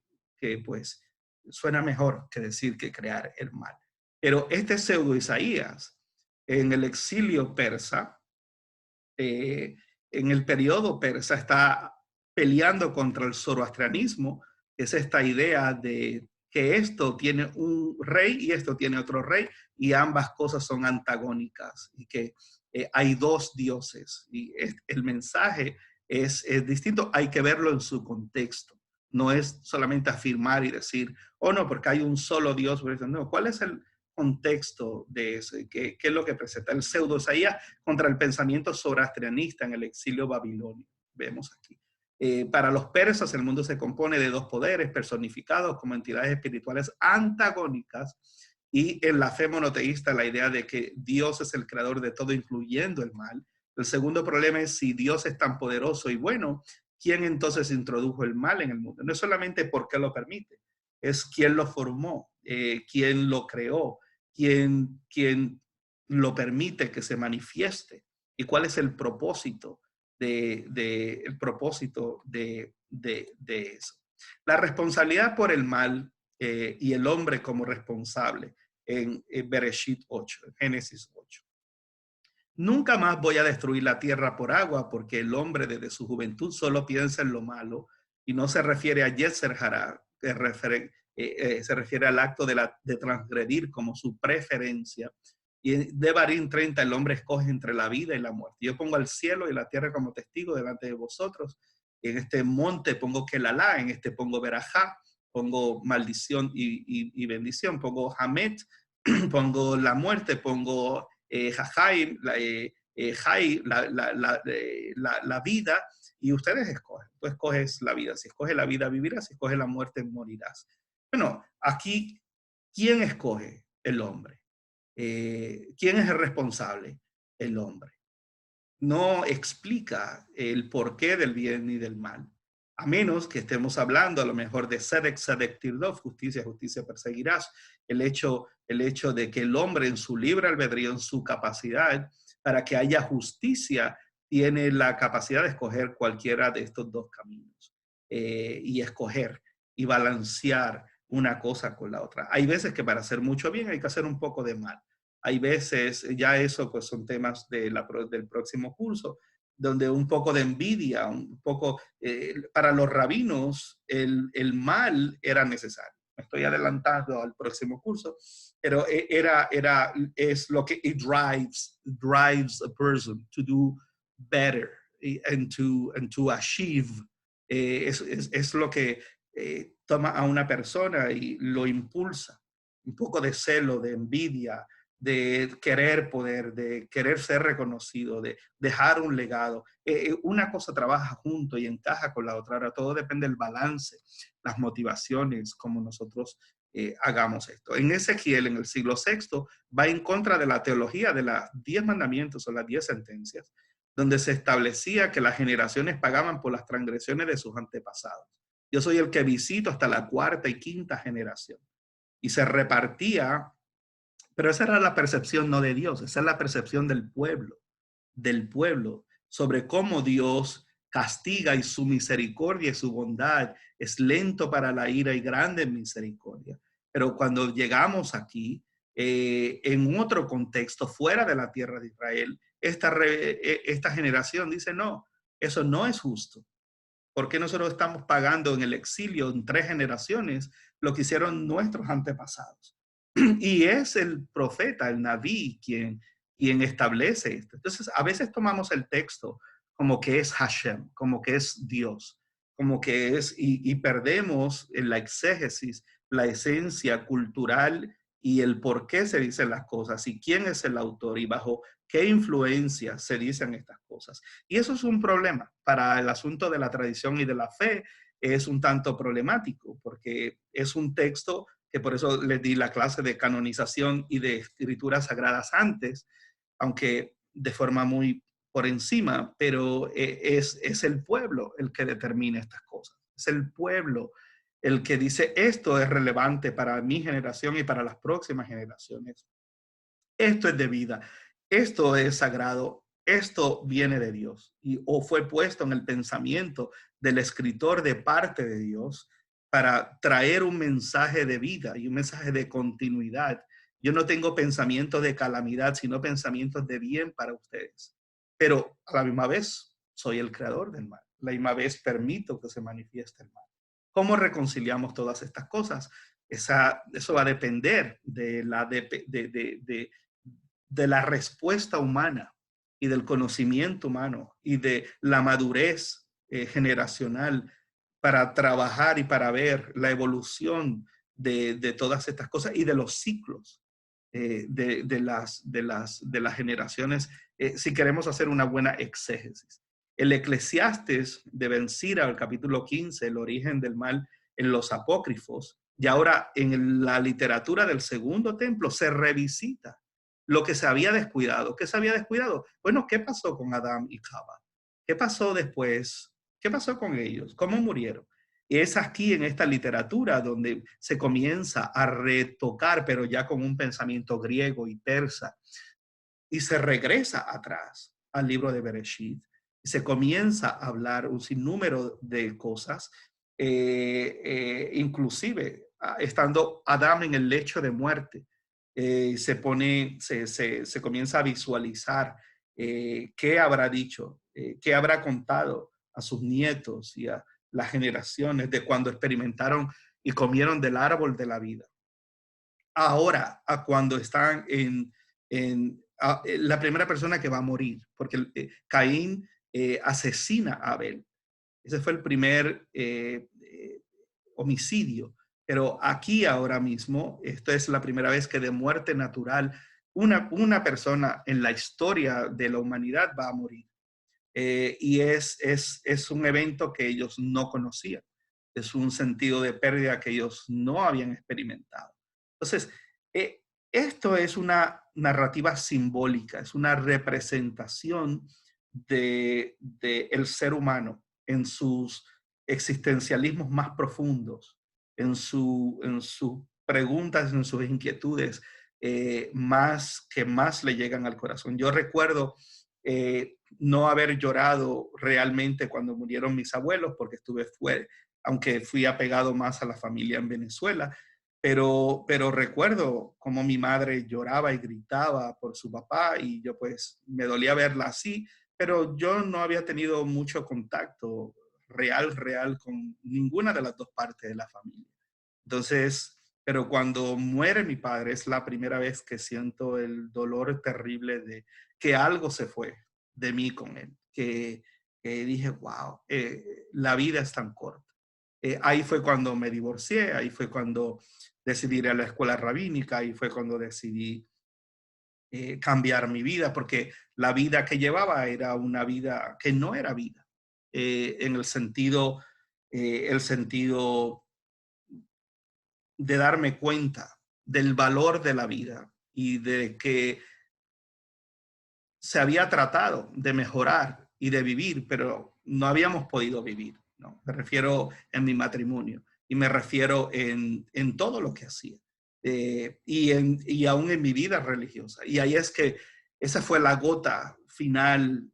pues suena mejor que decir que crear el mal. Pero este pseudo Isaías, en el exilio persa, en el periodo persa, está peleando contra el zoroastrianismo, que es esta idea de que esto tiene un rey y esto tiene otro rey, y ambas cosas son antagónicas, y que hay dos dioses. Y el mensaje es distinto, hay que verlo en su contexto. no es solamente afirmar y decir, oh no, porque hay un solo Dios. No, ¿cuál es el contexto de eso? ¿Qué es lo que presenta el pseudo Isaías contra el pensamiento zoroastrianista en el exilio babilonio? Vemos aquí. Para los persas, el mundo se compone de dos poderes personificados como entidades espirituales antagónicas, y en la fe monoteísta la idea de que Dios es el creador de todo, incluyendo el mal. El segundo problema es, si Dios es tan poderoso y bueno, ¿quién entonces introdujo el mal en el mundo? No es solamente por qué lo permite, es quién lo formó, quién lo creó, quién lo permite que se manifieste, y cuál es el propósito el propósito de eso. La responsabilidad por el mal y el hombre como responsable en Bereshit 8, en Génesis 8. Nunca más voy a destruir la tierra por agua, porque el hombre desde su juventud solo piensa en lo malo, y no se refiere a Yetzer Hará, que se refiere al acto de transgredir como su preferencia. Y en Devarim 30, el hombre escoge entre la vida y la muerte. Yo pongo al cielo y la tierra como testigo delante de vosotros. En este monte pongo Kelalá, en este pongo Berajá, pongo maldición y bendición, pongo Hamet, pongo la muerte, pongo Jai, la vida, y ustedes escogen. Tú escoges la vida. Si escoges la vida, vivirás. Si escoges la muerte, morirás. Bueno, aquí, ¿quién escoge? El hombre. ¿Quién es el responsable? El hombre. No explica el porqué del bien y del mal, a menos que estemos hablando a lo mejor de Sedek, Sedek Tirdof, justicia, justicia perseguirás. El hecho de que el hombre en su libre albedrío, en su capacidad para que haya justicia, tiene la capacidad de escoger cualquiera de estos dos caminos, y escoger y balancear una cosa con la otra. Hay veces que para hacer mucho bien hay que hacer un poco de mal. Hay veces, ya eso pues son temas del próximo curso, donde un poco de envidia, un poco, para los rabinos el mal era necesario. Me estoy adelantando al próximo curso, pero es lo que it drives a person to do better and to achieve. Es lo que toma a una persona y lo impulsa. Un poco de celo, de envidia, de querer poder, de querer ser reconocido, de dejar un legado. Una cosa trabaja junto y encaja con la otra. Ahora todo depende del balance, las motivaciones, como nosotros hagamos esto. En Ezequiel, en el siglo VI, va en contra de la teología de las 10 mandamientos o las 10 sentencias, donde se establecía que las generaciones pagaban por las transgresiones de sus antepasados. Yo soy el que visito hasta la cuarta y quinta generación. Y se repartía. Pero esa era la percepción no de Dios, esa es la percepción del pueblo, sobre cómo Dios castiga, y su misericordia y su bondad es lento para la ira y grande en misericordia. Pero cuando llegamos aquí, en otro contexto, fuera de la tierra de Israel, esta generación dice, no, eso no es justo. ¿Por qué nosotros estamos pagando en el exilio en 3 generaciones lo que hicieron nuestros antepasados? Y es el profeta, el Naví, quien establece esto. Entonces, a veces tomamos el texto como que es Hashem, como que es Dios, como que es, y perdemos en la exégesis la esencia cultural y el por qué se dicen las cosas, y quién es el autor y bajo qué influencia se dicen estas cosas. Y eso es un problema para el asunto de la tradición y de la fe. Es un tanto problemático porque es un texto que por eso les di la clase de canonización y de escrituras sagradas antes, aunque de forma muy por encima, pero es el pueblo el que determina estas cosas. Es el pueblo el que dice, esto es relevante para mi generación y para las próximas generaciones. Esto es de vida, esto es sagrado, esto viene de Dios, o fue puesto en el pensamiento del escritor de parte de Dios para traer un mensaje de vida y un mensaje de continuidad. Yo no tengo pensamientos de calamidad, sino pensamientos de bien para ustedes. Pero a la misma vez soy el creador del mal. A la misma vez permito que se manifieste el mal. ¿Cómo reconciliamos todas estas cosas? Eso va a depender de la respuesta humana y del conocimiento humano y de la madurez generacional para trabajar y para ver la evolución de todas estas cosas y de los ciclos de las generaciones, si queremos hacer una buena exégesis. El Eclesiastes de Ben Sira, el capítulo 15, el origen del mal en los apócrifos, y ahora en la literatura del Segundo Templo se revisita lo que se había descuidado. ¿Qué se había descuidado? Bueno, ¿qué pasó con Adán y Java? ¿Qué pasó después? ¿Qué pasó con ellos? ¿Cómo murieron? Y es aquí en esta literatura donde se comienza a retocar, pero ya con un pensamiento griego y persa, y se regresa atrás al libro de Bereshit, y se comienza a hablar un sinnúmero de cosas, inclusive estando Adán en el lecho de muerte, se comienza a visualizar qué habrá dicho, qué habrá contado a sus nietos y a las generaciones de cuando experimentaron y comieron del árbol de la vida. Ahora, a cuando están la primera persona que va a morir, porque Caín asesina a Abel. Ese fue el primer homicidio. Pero aquí ahora mismo, esta es la primera vez que de muerte natural una persona en la historia de la humanidad va a morir. Y es un evento que ellos no conocían. Es un sentido de pérdida que ellos no habían experimentado. Entonces, esto es una narrativa simbólica, es una representación el ser humano en sus existencialismos más profundos, en sus preguntas, en sus inquietudes más le llegan al corazón. Yo recuerdo no haber llorado realmente cuando murieron mis abuelos, porque estuve fuera, aunque fui apegado más a la familia en Venezuela, pero recuerdo cómo mi madre lloraba y gritaba por su papá y yo pues me dolía verla así, pero yo no había tenido mucho contacto real con ninguna de las dos partes de la familia. Entonces, pero cuando muere mi padre es la primera vez que siento el dolor terrible de que algo se fue de mí con él, que dije, wow, la vida es tan corta. Ahí fue cuando me divorcié, ahí fue cuando decidí ir a la escuela rabínica, ahí fue cuando decidí cambiar mi vida, porque la vida que llevaba era una vida que no era vida, en el sentido de darme cuenta del valor de la vida y de que se había tratado de mejorar y de vivir, pero no habíamos podido vivir, ¿no? Me refiero en mi matrimonio y me refiero en todo lo que hacía y aún en mi vida religiosa. Y ahí es que esa fue la gota final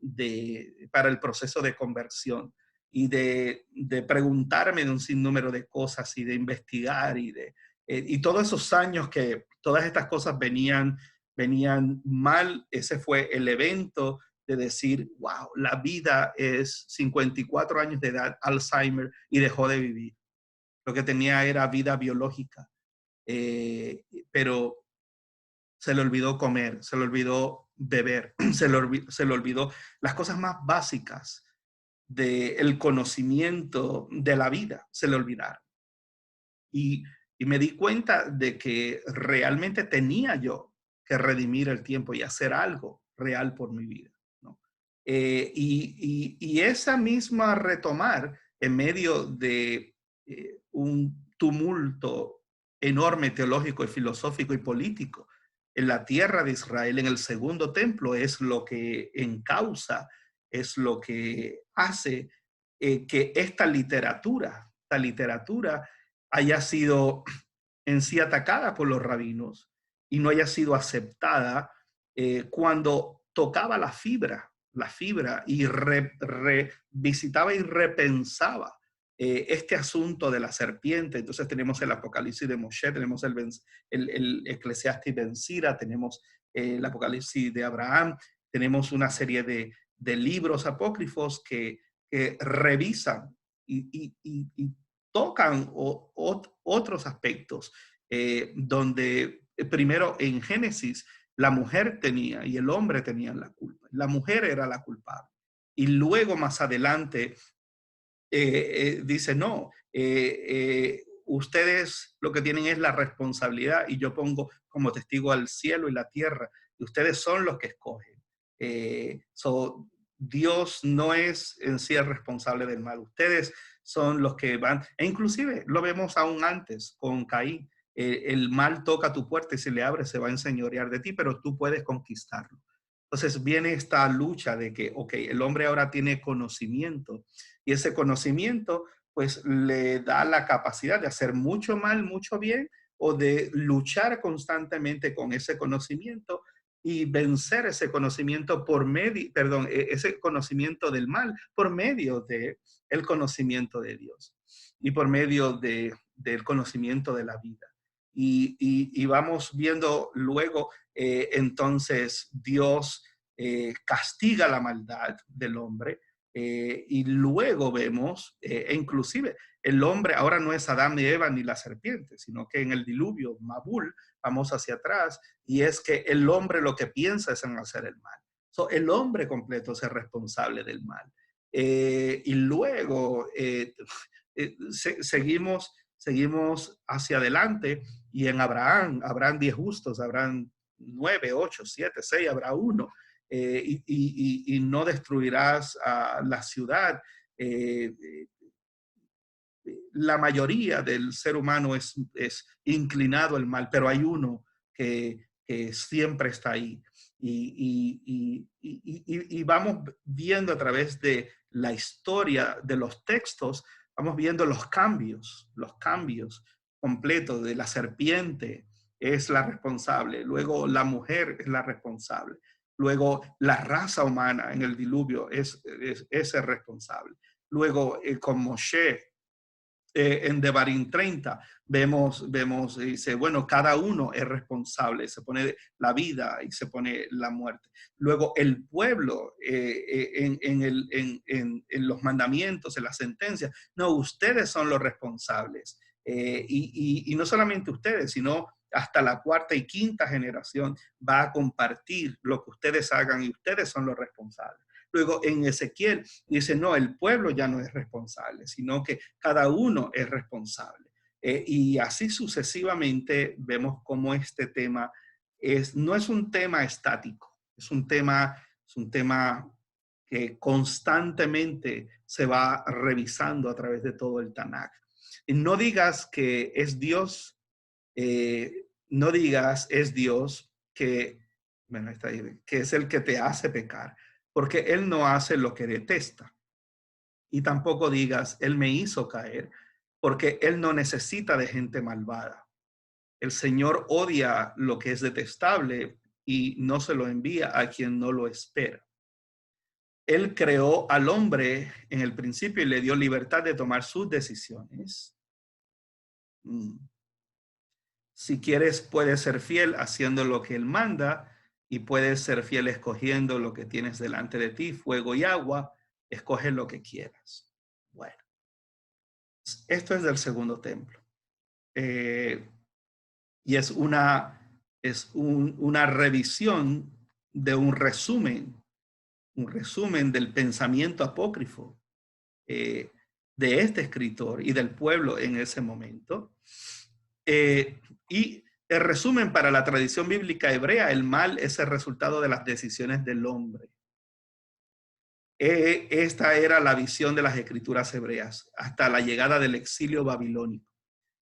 para el proceso de conversión y de preguntarme de un sinnúmero de cosas y de investigar y todos esos años que todas estas cosas venían mal, ese fue el evento de decir, wow, la vida es 54 años de edad, Alzheimer, y dejó de vivir. Lo que tenía era vida biológica, pero se le olvidó comer, se le olvidó beber, se le olvidó las cosas más básicas del conocimiento de la vida, se le olvidaron. Y, y me di cuenta de que realmente tenía yo que redimir el tiempo y hacer algo real por mi vida, ¿no? Y esa misma retomar en medio de un tumulto enorme teológico y filosófico y político en la tierra de Israel, en el segundo templo, es lo que encausa, es lo que hace que esta literatura haya sido en sí atacada por los rabinos y no haya sido aceptada cuando tocaba la fibra y revisitaba y repensaba este asunto de la serpiente. Entonces tenemos el Apocalipsis de Moshe, tenemos el Eclesiastes Ben Sira, tenemos el Apocalipsis de Abraham, tenemos una serie de libros apócrifos que revisan y tocan otros aspectos donde primero en Génesis la mujer tenía y el hombre tenían la culpa. La mujer era la culpable. Y luego más adelante dice, no, ustedes lo que tienen es la responsabilidad y yo pongo como testigo al cielo y la tierra, y ustedes son los que escogen. Dios no es en sí el responsable del mal, ustedes son los que van, e inclusive lo vemos aún antes con Caín. El mal toca tu puerta y si le abre se va a enseñorear de ti, pero tú puedes conquistarlo. Entonces viene esta lucha de que, ok, el hombre ahora tiene conocimiento y ese conocimiento pues le da la capacidad de hacer mucho mal, mucho bien o de luchar constantemente con ese conocimiento y vencer ese conocimiento por medio, perdón, ese conocimiento del mal por medio de el conocimiento de Dios y por medio del conocimiento de la vida. Y vamos viendo luego, entonces Dios castiga la maldad del hombre y luego vemos, e inclusive el hombre ahora no es Adán y Eva ni la serpiente, sino que en el diluvio, Mabul, vamos hacia atrás, y es que el hombre lo que piensa es en hacer el mal. El hombre completo es el responsable del mal. Y luego seguimos hacia adelante y en Abraham, habrán 10 justos, habrán 9, 8, 7, 6, habrá uno. Y no destruirás a la ciudad. Eh, la mayoría del ser humano es inclinado al mal, pero hay uno que siempre está ahí. Y vamos viendo a través de la historia de los textos, vamos viendo los cambios completos de la serpiente es la responsable, luego la mujer es la responsable, luego la raza humana en el diluvio es el responsable. Luego con Moshe en Devarim 30 vemos, dice, bueno, cada uno es responsable, se pone la vida y se pone la muerte. Luego el pueblo en los mandamientos, en las sentencias, no, ustedes son los responsables. Y no solamente ustedes, sino hasta la cuarta y quinta generación va a compartir lo que ustedes hagan y ustedes son los responsables. Luego en Ezequiel dice, no, el pueblo ya no es responsable, sino que cada uno es responsable. Y así sucesivamente vemos cómo este tema no es un tema estático, es un tema que constantemente se va revisando a través de todo el Tanakh. Y no digas que es Dios, no digas es Dios que, bueno, está ahí, que es el que te hace pecar, porque Él no hace lo que detesta. Y tampoco digas, Él me hizo caer, porque Él no necesita de gente malvada. El Señor odia lo que es detestable y no se lo envía a quien no lo espera. Él creó al hombre en el principio y le dio libertad de tomar sus decisiones. Si quieres, puedes ser fiel haciendo lo que Él manda y puedes ser fiel escogiendo lo que tienes delante de ti, fuego y agua. Escoge lo que quieras. Bueno, esto es del segundo templo. Y es una revisión de un resumen del pensamiento apócrifo de este escritor y del pueblo en ese momento. Y el resumen para la tradición bíblica hebrea, el mal es el resultado de las decisiones del hombre. Esta era la visión de las escrituras hebreas hasta la llegada del exilio babilónico.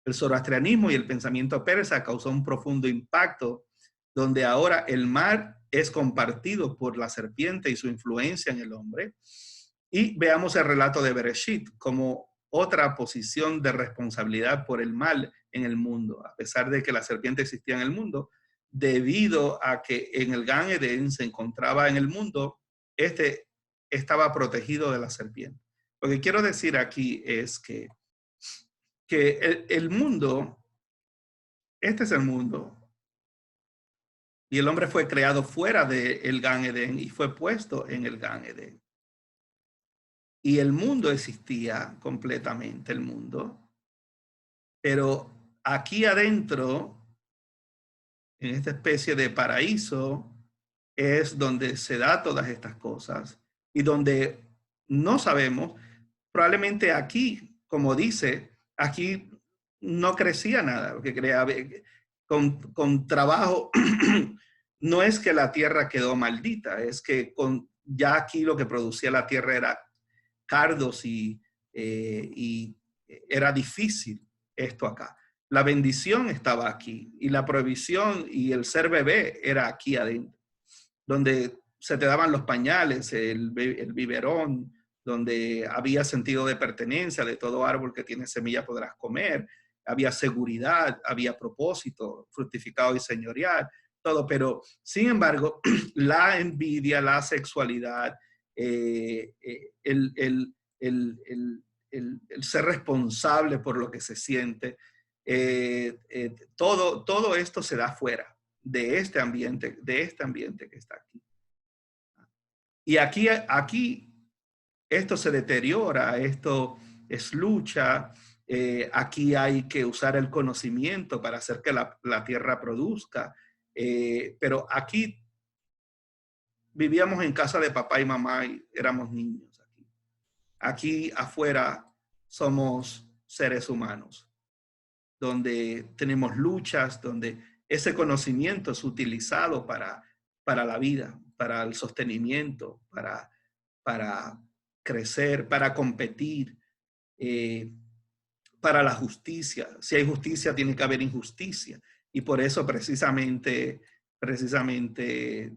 El zoroastrianismo y el pensamiento persa causó un profundo impacto donde ahora el mal es compartido por la serpiente y su influencia en el hombre. Y veamos el relato de Bereshit como otra posición de responsabilidad por el mal en el mundo, a pesar de que la serpiente existía en el mundo, debido a que en el Gan Eden se encontraba en el mundo, este estaba protegido de la serpiente. Lo que quiero decir aquí es que el mundo, este es el mundo, y el hombre fue creado fuera del Gan Eden y fue puesto en el Gan Eden. Y el mundo existía completamente, el mundo, pero aquí adentro, en esta especie de paraíso, es donde se da todas estas cosas y donde no sabemos, probablemente aquí, como dice, aquí no crecía nada, porque con trabajo, no es que la tierra quedó maldita, es que ya aquí lo que producía la tierra era cardos y era difícil esto acá. La bendición estaba aquí y la provisión y el ser bebé era aquí adentro, donde se te daban los pañales, el biberón, donde había sentido de pertenencia, de todo árbol que tiene semilla podrás comer, había seguridad, había propósito, fructificado y señorial, todo, pero sin embargo, la envidia, la sexualidad, el ser responsable por lo que se siente, todo esto se da fuera de este ambiente que está aquí. Y aquí esto se deteriora, esto es lucha, aquí hay que usar el conocimiento para hacer que la tierra produzca, pero aquí vivíamos en casa de papá y mamá y éramos niños. Aquí afuera somos seres humanos, donde tenemos luchas, donde ese conocimiento es utilizado para la vida, para el sostenimiento, para crecer, para competir, para la justicia. Si hay justicia, tiene que haber injusticia. Y por eso precisamente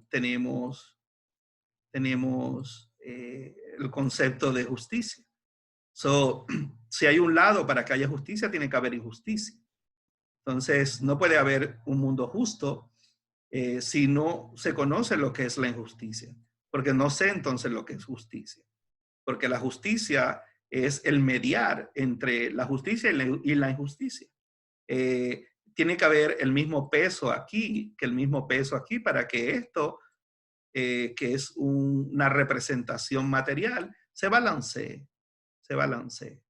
tenemos el concepto de justicia. So, si hay un lado para que haya justicia, tiene que haber injusticia. Entonces, no puede haber un mundo justo si no se conoce lo que es la injusticia, porque no sé entonces lo que es justicia, porque la justicia es el mediar entre la justicia y la injusticia. Tiene que haber el mismo peso aquí que el mismo peso aquí para que esto, que es una representación material, se balancee, se balancee.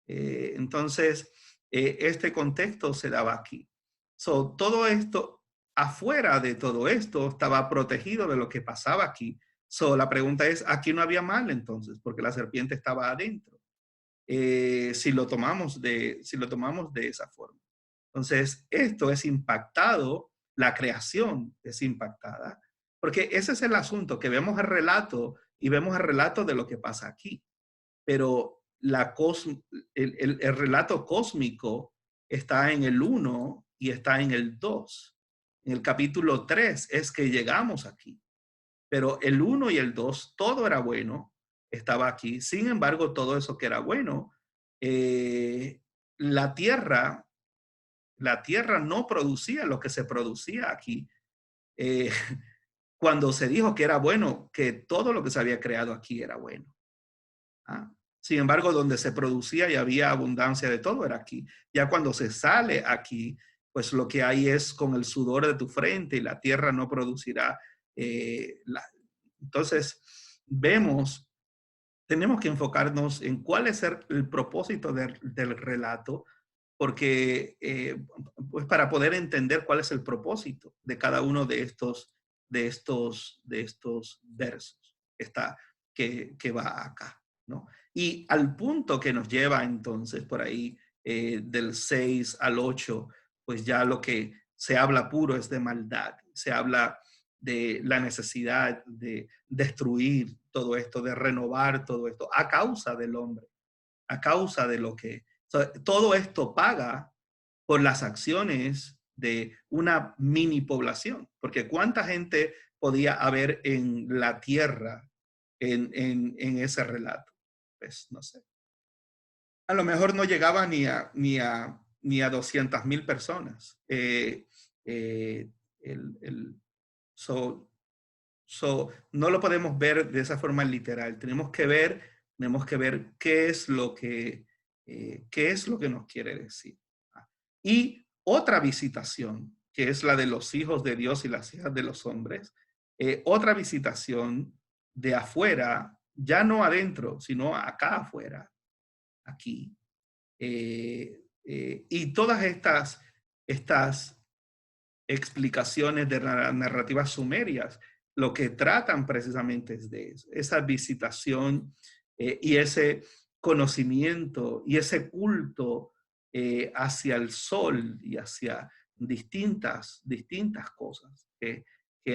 Entonces, este contexto se daba aquí. So, todo esto, afuera de todo esto, estaba protegido de lo que pasaba aquí. So, la pregunta es, ¿aquí no había mal entonces? Porque la serpiente estaba adentro. Si lo tomamos de esa forma. Entonces, esto es impactado, la creación es impactada, porque ese es el asunto, que vemos el relato y vemos el relato de lo que pasa aquí. Pero el relato cósmico está en el 1 y está en el 2. En el capítulo 3 es que llegamos aquí. Pero el 1 y el 2, todo era bueno, estaba aquí. Sin embargo, todo eso que era bueno, eh, la tierra, la tierra no producía lo que se producía aquí. Eh, cuando se dijo que era bueno, que todo lo que se había creado aquí era bueno. ¿Ah? Sin embargo, donde se producía y había abundancia de todo era aquí. Ya cuando se sale aquí, pues lo que hay es con el sudor de tu frente y la tierra no producirá. Entonces, tenemos que enfocarnos en cuál es el propósito del relato, porque pues para poder entender cuál es el propósito de cada uno de estos versos que va acá, ¿no? Y al punto que nos lleva entonces por ahí del 6 al 8, pues ya lo que se habla puro es de maldad, se habla de la necesidad de destruir todo esto, de renovar todo esto a causa del hombre, a causa de lo que... todo esto paga por las acciones de una mini población, porque cuánta gente podía haber en la tierra en ese relato. Pues no sé. A lo mejor no llegaba ni a 200,000 personas. El, so, no lo podemos ver de esa forma literal. Tenemos que ver qué es lo que nos quiere decir. Y otra visitación, que es la de los hijos de Dios y las hijas de los hombres, otra visitación de afuera, ya no adentro, sino acá afuera, aquí. Y todas estas explicaciones de narrativas sumerias, lo que tratan precisamente es de eso, esa visitación y conocimiento y ese culto hacia el sol y hacia distintas cosas que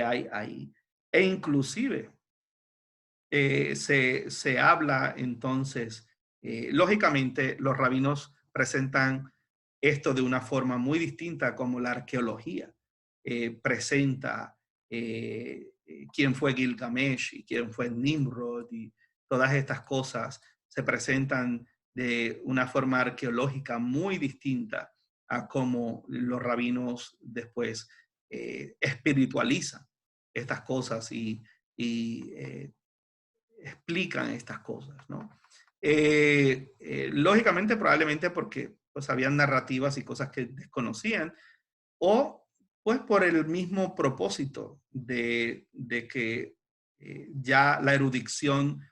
hay ahí. E inclusive se habla entonces, lógicamente los rabinos presentan esto de una forma muy distinta como la arqueología presenta quién fue Gilgamesh y quién fue Nimrod y todas estas cosas se presentan de una forma arqueológica muy distinta a cómo los rabinos después espiritualizan estas cosas y explican estas cosas, ¿no? Lógicamente, probablemente porque pues, habían narrativas y cosas que desconocían, o pues por el mismo propósito de que ya la erudición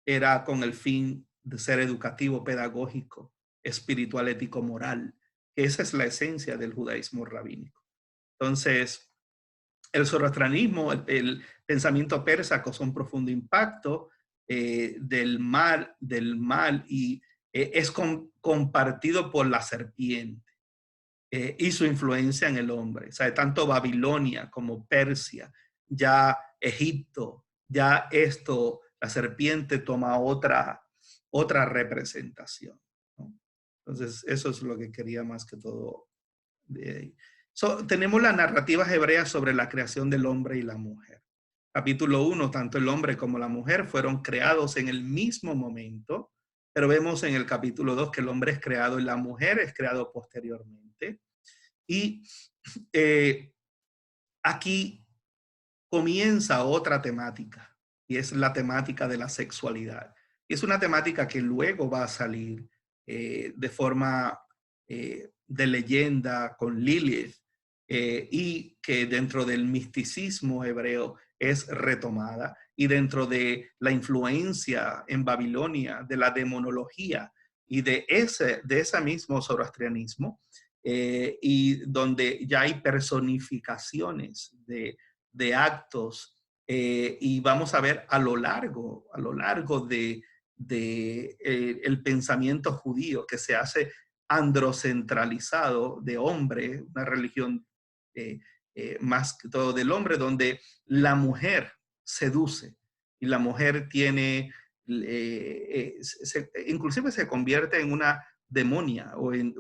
era con el fin de ser educativo, pedagógico, espiritual, ético, moral. Esa es la esencia del judaísmo rabínico. Entonces, el zoroastrianismo, el pensamiento persa causó un profundo impacto del mal y es compartido por la serpiente y su influencia en el hombre. O sea, tanto Babilonia como Persia, ya Egipto, ya esto, la serpiente toma otra representación, ¿no? Entonces, eso es lo que quería más que todo de ahí. Tenemos las narrativas hebreas sobre la creación del hombre y la mujer. Capítulo 1, tanto el hombre como la mujer fueron creados en el mismo momento, pero vemos en el capítulo 2 que el hombre es creado y la mujer es creado posteriormente. Y aquí comienza otra temática, y es la temática de la sexualidad. Y es una temática que luego va a salir de forma de leyenda con Lilith, y que dentro del misticismo hebreo es retomada, y dentro de la influencia en Babilonia de la demonología y de ese mismo zoroastrianismo, y donde ya hay personificaciones de actos, y vamos a ver a lo largo de el pensamiento judío que se hace androcentralizado de hombre, una religión más que todo del hombre, donde la mujer seduce y la mujer tiene, inclusive se convierte en una demonia o en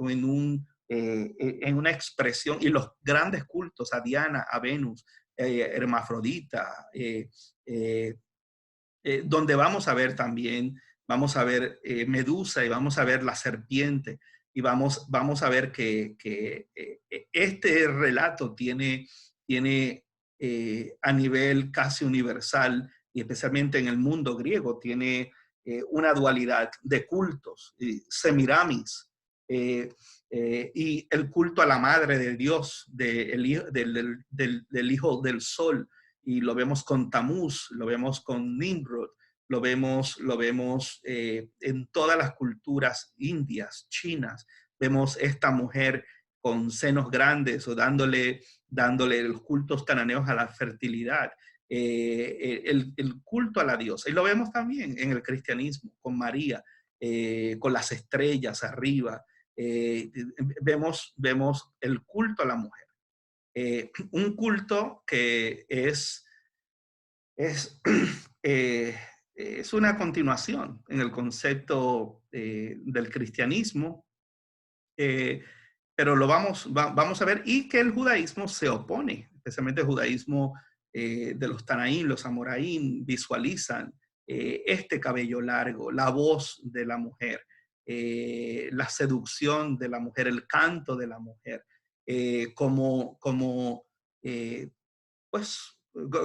una expresión, y los grandes cultos a Diana, a Venus, Hermafrodita, donde vamos a ver también, vamos a ver Medusa y vamos a ver la serpiente y vamos a ver que este relato tiene a nivel casi universal y especialmente en el mundo griego tiene una dualidad de cultos, Semiramis, y el culto a la madre de Dios, del hijo del sol, y lo vemos con Tamuz, lo vemos con Nimrod, lo vemos en todas las culturas indias, chinas. Vemos esta mujer con senos grandes o dándole los cultos cananeos a la fertilidad, el culto a la diosa. Y lo vemos también en el cristianismo, con María, con las estrellas arriba. Vemos el culto a la mujer. Un culto que es una continuación en el concepto del cristianismo, pero lo vamos a ver, y que el judaísmo se opone, especialmente el judaísmo de los Tanaín, los Amoraín, visualizan este cabello largo, la voz de la mujer, la seducción de la mujer, el canto de la mujer, pues,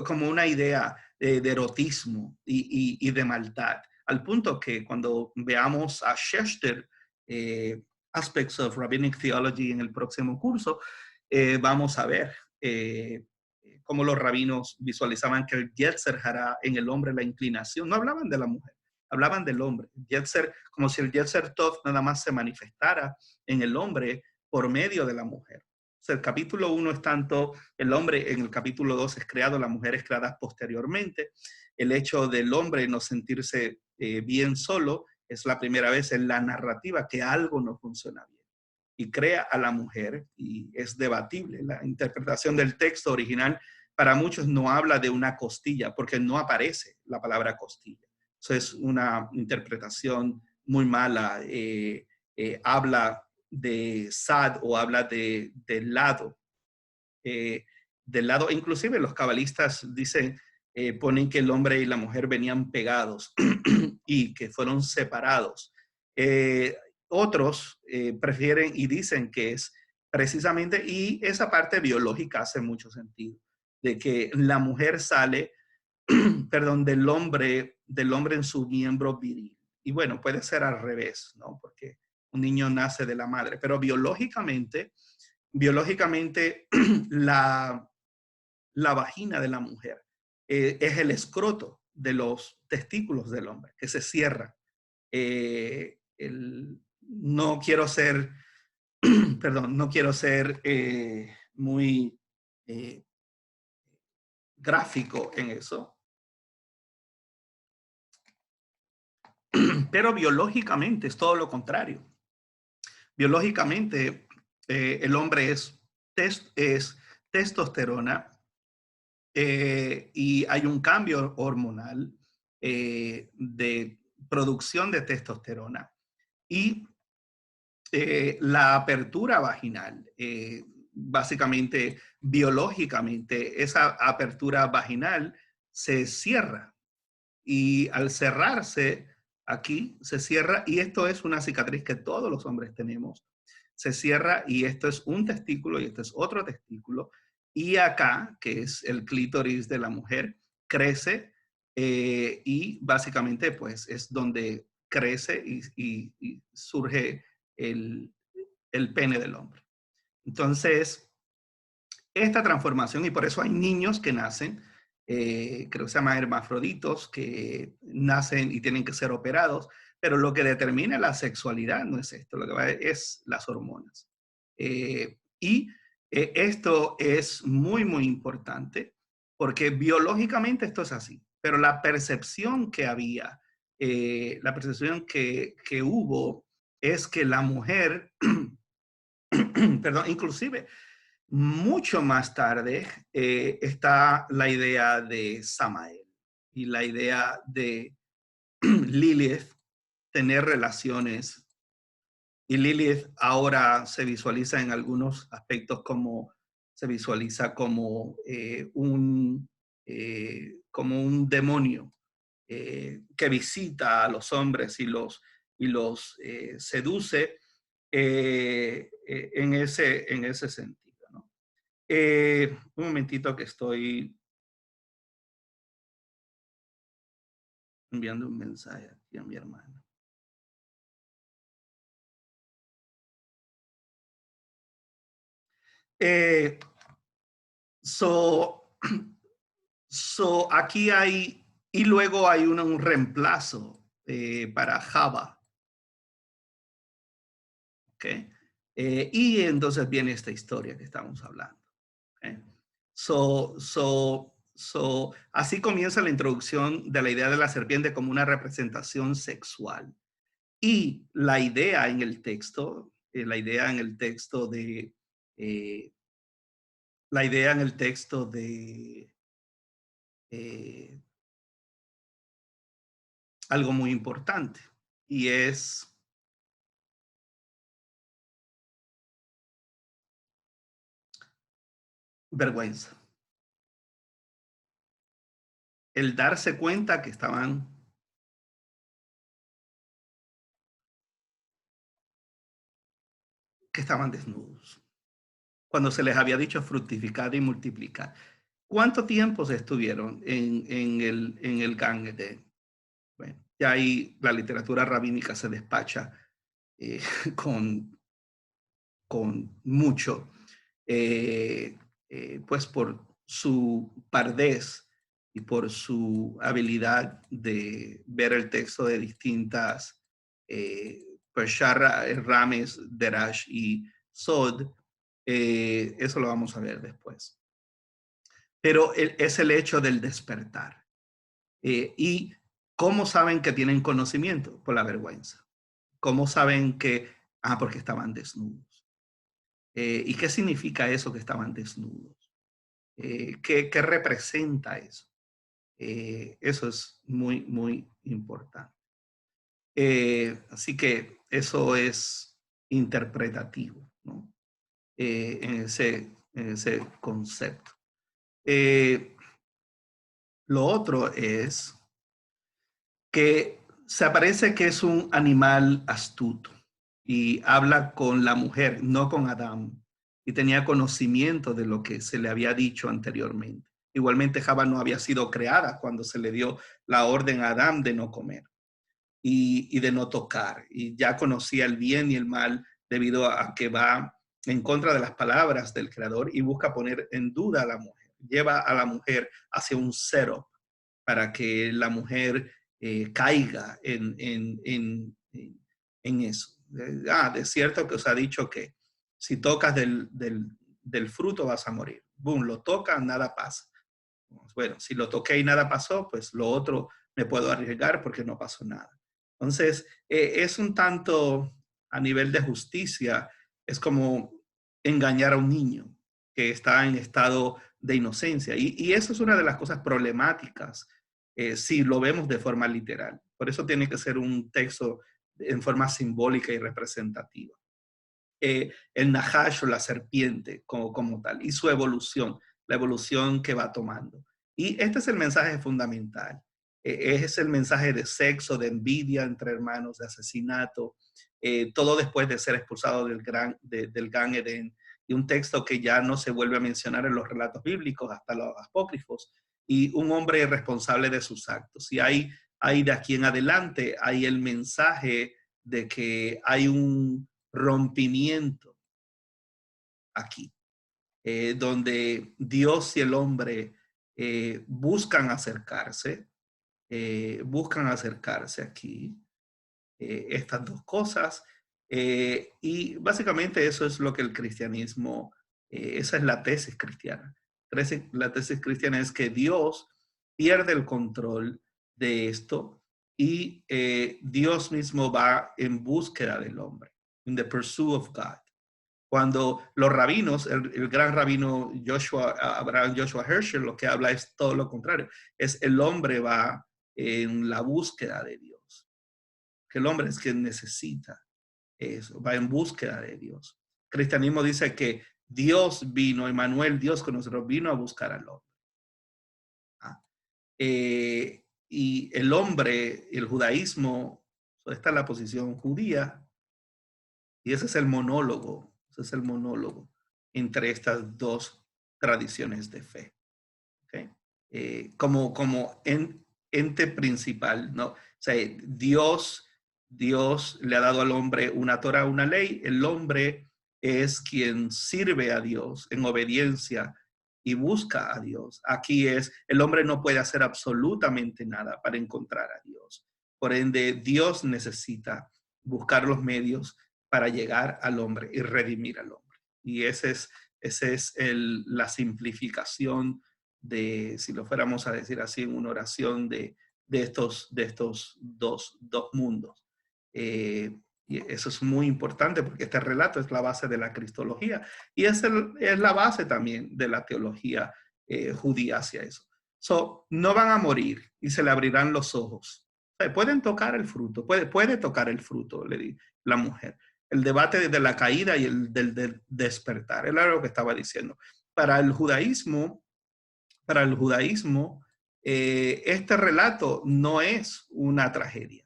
como una idea de erotismo y de maldad, al punto que cuando veamos a Schechter, Aspects of Rabbinic Theology, en el próximo curso, vamos a ver cómo los rabinos visualizaban que el Yetzer Hará en el hombre, la inclinación, no hablaban de la mujer, hablaban del hombre. Yetzer, como si el Yetzer Tov nada más se manifestara en el hombre por medio de la mujer. O sea, el capítulo 1 es tanto el hombre, en el capítulo 2 es creado, la mujer es creada posteriormente. El hecho del hombre no sentirse bien solo Es la primera vez en la narrativa que algo no funciona bien y crea a la mujer, y es debatible. La interpretación del texto original para muchos no habla de una costilla porque no aparece la palabra costilla. Eso es una interpretación muy mala. Habla de sad o habla del lado. Del lado, inclusive los cabalistas dicen, ponen que el hombre y la mujer venían pegados y que fueron separados. Otros prefieren y dicen que es precisamente, y esa parte biológica hace mucho sentido, de que la mujer sale, perdón, del hombre en su miembro viril. Y bueno, puede ser al revés, ¿no? Porque un niño nace de la madre, pero biológicamente la vagina de la mujer es el escroto de los testículos del hombre, que se cierra. No quiero ser, perdón, no quiero ser muy gráfico en eso, pero biológicamente es todo lo contrario. Biológicamente, el hombre es testosterona, y hay un cambio hormonal de producción de testosterona. Y la apertura vaginal, básicamente, biológicamente, esa apertura vaginal se cierra, y al cerrarse aquí, se cierra, y esto es una cicatriz que todos los hombres tenemos, se cierra, y esto es un testículo y esto es otro testículo, y acá, que es el clítoris de la mujer, crece, y básicamente pues es donde crece y surge el, el pene del hombre. Entonces, esta transformación, y por eso hay niños que nacen, creo que se llaman hermafroditos, que nacen y tienen que ser operados, pero lo que determina la sexualidad no es esto, lo que va es las hormonas. Y esto es muy, muy importante, porque biológicamente esto es así, pero la percepción que había, la percepción que hubo, es que la mujer, perdón, inclusive mucho más tarde está la idea de Samael y la idea de Lilith tener relaciones. Y Lilith ahora se visualiza en algunos aspectos como, se visualiza como un demonio que visita a los hombres y los seduce en ese sentido, ¿no? Un momentito que estoy enviando un mensaje aquí a mi hermano. Eh, so, aquí hay, y luego hay un reemplazo para Java. ¿Okay? Y entonces viene esta historia que estamos hablando. ¿Okay? Así comienza la introducción de la idea de la serpiente como una representación sexual. Y la idea en el texto, eh, la idea en el texto de eh, algo muy importante, y es vergüenza. El darse cuenta que estaban desnudos, cuando se les había dicho fructificar y multiplicar. ¿Cuánto tiempo se estuvieron en el Gan Eden? Bueno, ya ahí la literatura rabínica se despacha eh, con, con mucho, pues por su pardez y por su habilidad de ver el texto de distintas, pues Shara, Rames, Derash y Sod. Eso lo vamos a ver después. Pero es el hecho del despertar. Y ¿Cómo saben que tienen conocimiento? Por la vergüenza. ¿Cómo saben que? Porque estaban desnudos. ¿Y qué significa eso que estaban desnudos? ¿Qué representa eso? Eso es muy, muy importante. Así que eso es interpretativo, ¿no? En ese concepto. Lo otro es que se aparece que es un animal astuto y habla con la mujer, no con Adán, y tenía conocimiento de lo que se le había dicho anteriormente. Igualmente, Java no había sido creada cuando se le dio la orden a Adán de no comer y de no tocar, y ya conocía el bien y el mal debido a que va en contra de las palabras del Creador y busca poner en duda a la mujer, lleva a la mujer hacia un cero para que la mujer caiga en eso. De cierto que os ha dicho que si tocas del fruto vas a morir. Boom, lo tocas, nada pasa. Bueno, si lo toqué y nada pasó, pues lo otro me puedo arriesgar porque no pasó nada. Entonces, es un tanto a nivel de justicia, es como engañar a un niño que está en estado de inocencia. Y eso es una de las cosas problemáticas si lo vemos de forma literal. Por eso tiene que ser un texto en forma simbólica y representativa. El Nahash o la serpiente como tal y su evolución, la evolución que va tomando. Y este es el mensaje fundamental. Es el mensaje de sexo, de envidia entre hermanos, de asesinato, todo después de ser expulsado del Gan Edén. Y un texto que ya no se vuelve a mencionar en los relatos bíblicos, hasta los apócrifos, y un hombre responsable de sus actos. Y hay de aquí en adelante, hay el mensaje de que hay un rompimiento aquí, donde Dios y el hombre buscan acercarse aquí, estas dos cosas, y básicamente eso es lo que el cristianismo, esa es la tesis cristiana. La tesis cristiana es que Dios pierde el control de esto y Dios mismo va en búsqueda del hombre, in the pursuit of God. Cuando los rabinos, el gran rabino Abraham Joshua Heschel, lo que habla es todo lo contrario, es el hombre va en la búsqueda de Dios, que el hombre es quien necesita eso, va en búsqueda de Dios. El cristianismo dice que Dios vino, Emmanuel, Dios con nosotros, vino a buscar al hombre. Y el hombre, el judaísmo, esta es la posición judía, y ese es el monólogo entre estas dos tradiciones de fe. ¿Okay? Como ente principal, ¿no? O sea, Dios le ha dado al hombre una Torah, una ley, el hombre es quien sirve a Dios en obediencia y busca a Dios. Aquí el hombre no puede hacer absolutamente nada para encontrar a Dios. Por ende, Dios necesita buscar los medios para llegar al hombre y redimir al hombre. Y esa es la simplificación de, si lo fuéramos a decir así, en una oración de estos dos mundos. Y eso es muy importante porque este relato es la base de la cristología y es la base también de la teología judía hacia eso. No van a morir y se le abrirán los ojos. O sea, pueden tocar el fruto, puede tocar el fruto, le di la mujer. El debate de la caída y el del despertar, era lo que estaba diciendo. Para el judaísmo, este relato no es una tragedia,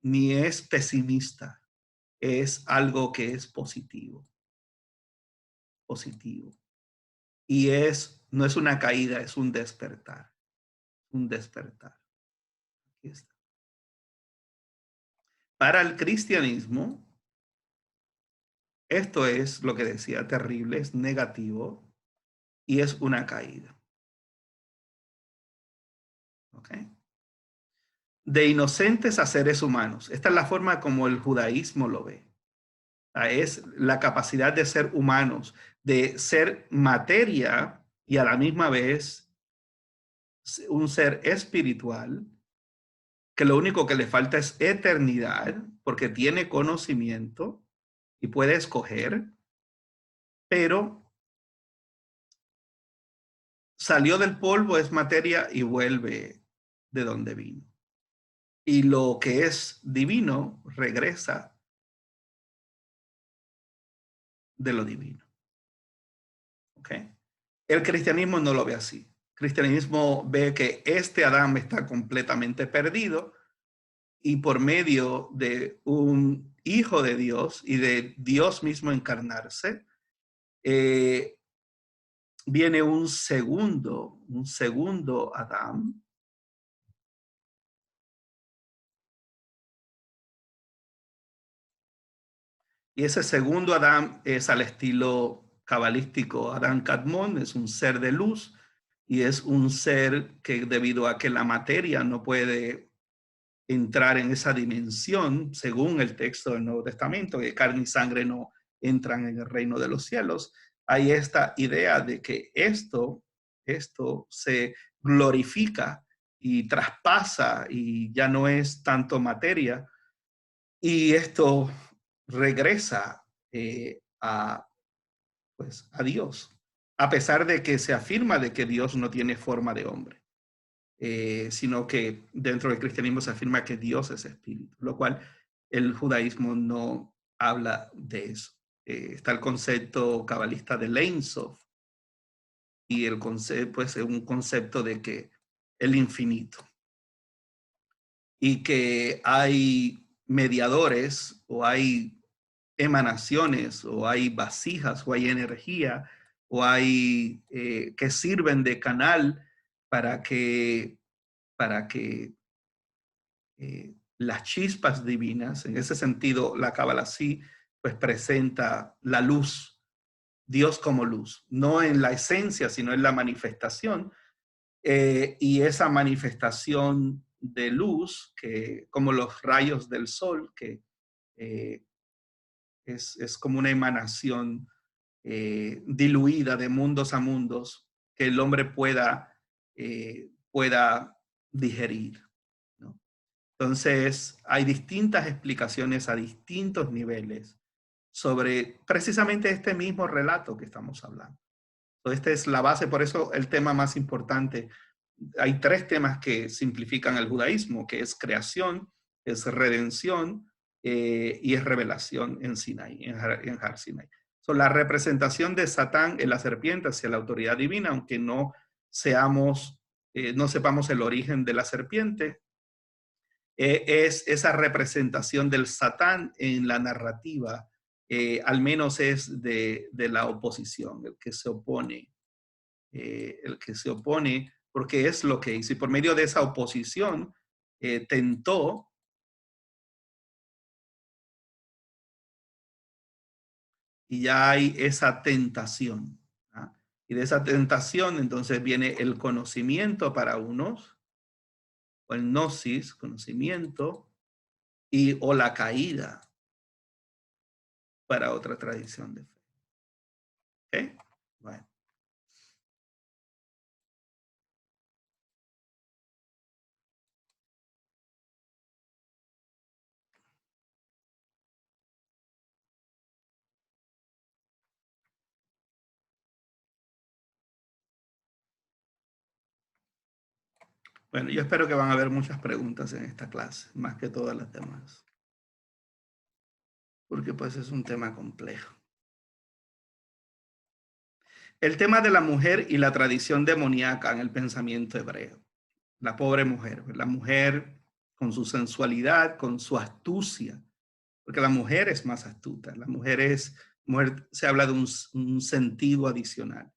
ni es pesimista, es algo que es positivo. Y no es una caída, es un despertar. Un despertar. Aquí está. Para el cristianismo, esto es lo que decía, terrible, es negativo y es una caída. ¿Ok? De inocentes a seres humanos. Esta es la forma como el judaísmo lo ve. Es la capacidad de ser humanos, de ser materia y a la misma vez un ser espiritual que lo único que le falta es eternidad, porque tiene conocimiento y puede escoger, pero salió del polvo, es materia y vuelve de donde vino. Y lo que es divino regresa de lo divino. ¿Ok? El cristianismo no lo ve así. El cristianismo ve que este Adán está completamente perdido y por medio de un hijo de Dios y de Dios mismo encarnarse, eh, viene un segundo Adán. Y ese segundo Adán es al estilo cabalístico Adán Kadmon, es un ser de luz y es un ser que debido a que la materia no puede entrar en esa dimensión, según el texto del Nuevo Testamento, que carne y sangre no entran en el reino de los cielos, hay esta idea de que esto se glorifica y traspasa y ya no es tanto materia, y esto regresa pues, a Dios, a pesar de que se afirma de que Dios no tiene forma de hombre. Sino que dentro del cristianismo se afirma que Dios es espíritu, lo cual el judaísmo no habla de eso. Está el concepto cabalista de Ein Sof y el concepto, pues, es un concepto de que el infinito y que hay mediadores o hay emanaciones o hay vasijas o hay energía o hay que sirven de canal para que, para que las chispas divinas, en ese sentido la Cábala sí pues presenta la luz, Dios como luz, no en la esencia, sino en la manifestación, y esa manifestación de luz, que como los rayos del sol, que eh, es como una emanación diluida de mundos a mundos, que el hombre pueda digerir, ¿no? Entonces, hay distintas explicaciones a distintos niveles sobre precisamente este mismo relato que estamos hablando. Entonces, esta es la base, por eso el tema más importante. Hay tres temas que simplifican el judaísmo, que es creación, es redención y es revelación en Sinai, en Har Sinai. So, la representación de Satán en la serpiente hacia la autoridad divina, aunque no no sepamos el origen de la serpiente, es esa representación del Satán en la narrativa, al menos es de la oposición, el que se opone, porque es lo que hizo. Y por medio de esa oposición, tentó, y ya hay esa tentación. ¿Ah? Y de esa tentación, entonces viene el conocimiento para unos, o el gnosis, conocimiento, y o la caída para otra tradición de fe. ¿Okay? Bueno. Bueno, yo espero que van a haber muchas preguntas en esta clase, más que todas las demás, porque pues es un tema complejo. El tema de la mujer y la tradición demoníaca en el pensamiento hebreo. La pobre mujer, la mujer con su sensualidad, con su astucia, porque la mujer es más astuta, mujer se habla de un sentido adicional.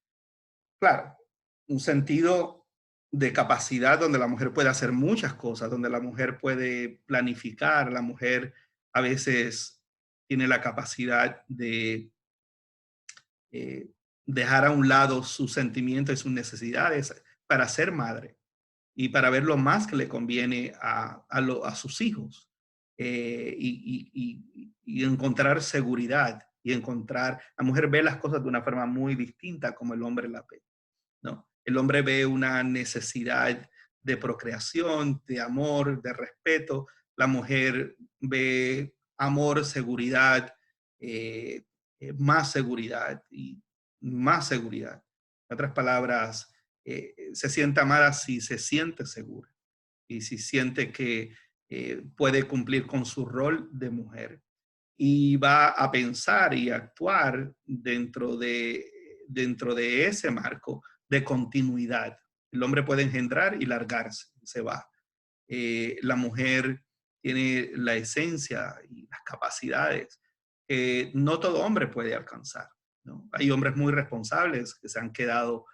Claro, un sentido de capacidad donde la mujer puede hacer muchas cosas, donde la mujer puede planificar, la mujer a veces tiene la capacidad de eh, dejar a un lado sus sentimientos y sus necesidades para ser madre y para ver lo más que le conviene a sus hijos y encontrar seguridad y la mujer ve las cosas de una forma muy distinta como el hombre la ve, ¿no? El hombre ve una necesidad de procreación, de amor, de respeto. La mujer ve amor, seguridad, eh, más seguridad y más seguridad. En otras palabras, se siente amada si se siente segura y si siente que puede cumplir con su rol de mujer y va a pensar y actuar dentro de ese marco de continuidad. El hombre puede engendrar y largarse, se va. La mujer tiene la esencia y las capacidades que no todo hombre puede alcanzar, ¿no? Hay hombres muy responsables que se han quedado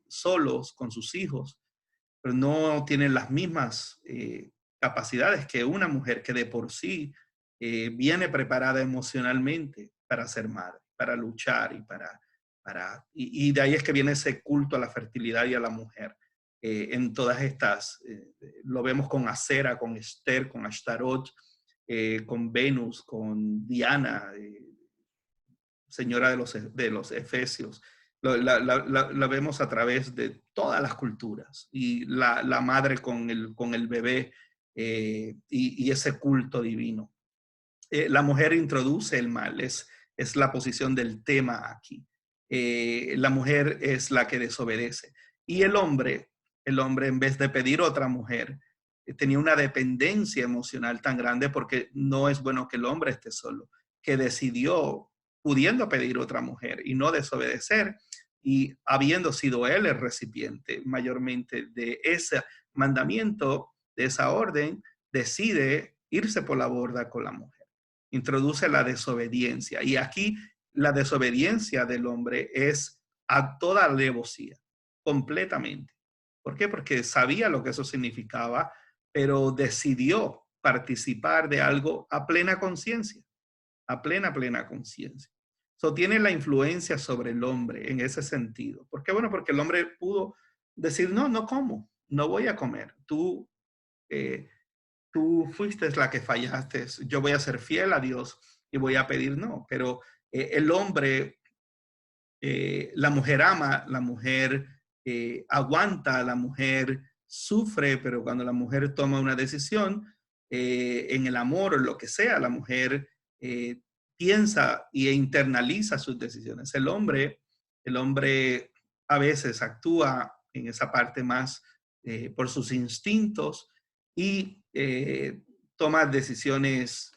solos con sus hijos, pero no tienen las mismas capacidades que una mujer que de por sí viene preparada emocionalmente para ser madre, para luchar y de ahí es que viene ese culto a la fertilidad y a la mujer. En todas estas, lo vemos con Acera, con Esther, con Ashtarot, con Venus, con Diana, señora de los Efesios. La vemos a través de todas las culturas y la madre con el bebé y ese culto divino. La mujer introduce el mal, es la posición del tema aquí. La mujer es la que desobedece. Y el hombre en vez de pedir otra mujer, tenía una dependencia emocional tan grande porque no es bueno que el hombre esté solo, que decidió, pudiendo pedir otra mujer y no desobedecer, y habiendo sido él el recipiente mayormente de ese mandamiento, de esa orden, decide irse por la borda con la mujer. Introduce la desobediencia. Y aquí la desobediencia del hombre es a toda alevosía, completamente. ¿Por qué? Porque sabía lo que eso significaba, pero decidió participar de algo a plena conciencia, a plena conciencia. So, tiene la influencia sobre el hombre en ese sentido. ¿Por qué? Bueno, porque el hombre pudo decir, no, no como, no voy a comer. Eh, tú fuiste la que fallaste, yo voy a ser fiel a Dios y voy a pedir no, pero el hombre, la mujer ama, la mujer aguanta, la mujer sufre, pero cuando la mujer toma una decisión en el amor o lo que sea, la mujer piensa e internaliza sus decisiones. El hombre a veces actúa en esa parte más por sus instintos y toma decisiones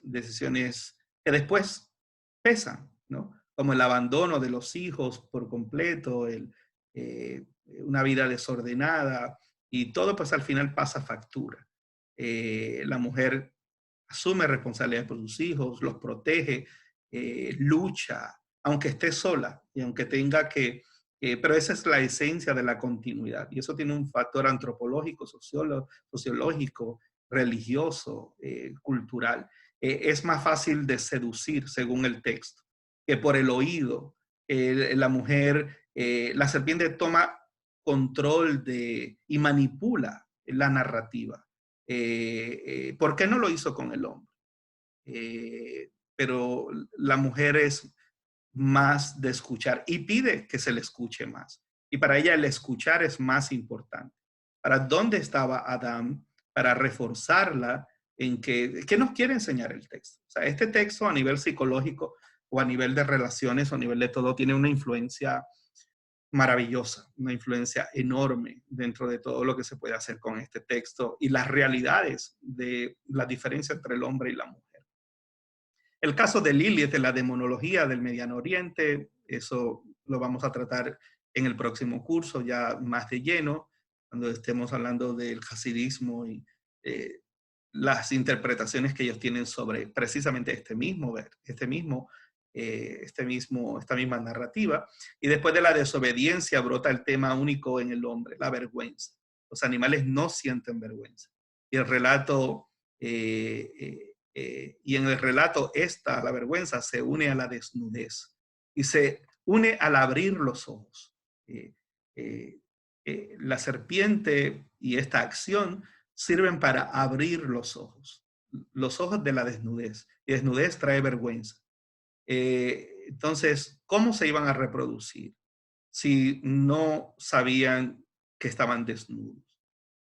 que después pesan, ¿no? Como el abandono de los hijos por completo, una vida desordenada y todo pues al final pasa factura. La mujer asume responsabilidad por sus hijos, los protege, lucha, aunque esté sola y aunque tenga que, pero esa es la esencia de la continuidad y eso tiene un factor antropológico, sociológico, religioso, cultural. Es más fácil de seducir según el texto que por el oído. La mujer, la serpiente toma control y manipula la narrativa. ¿Por qué no lo hizo con el hombre? Pero la mujer es más de escuchar y pide que se le escuche más. Y para ella el escuchar es más importante. ¿Para dónde estaba Adán? Para reforzarla en ¿qué nos quiere enseñar el texto? O sea, este texto a nivel psicológico o a nivel de relaciones o a nivel de todo tiene una influencia maravillosa, una influencia enorme dentro de todo lo que se puede hacer con este texto y las realidades de la diferencia entre el hombre y la mujer. El caso de Lilith, de la demonología del Mediano Oriente, eso lo vamos a tratar en el próximo curso ya más de lleno, cuando estemos hablando del hasidismo y eh, las interpretaciones que ellos tienen sobre precisamente esta misma narrativa. Y después de la desobediencia brota el tema único en el hombre, la vergüenza. Los animales no sienten vergüenza. Y el relato, y en el relato la vergüenza se une a la desnudez y se une al abrir los ojos. Eh, la serpiente y esta acción sirven para abrir los ojos de la desnudez. Y desnudez trae vergüenza. Entonces, ¿cómo se iban a reproducir si no sabían que estaban desnudos?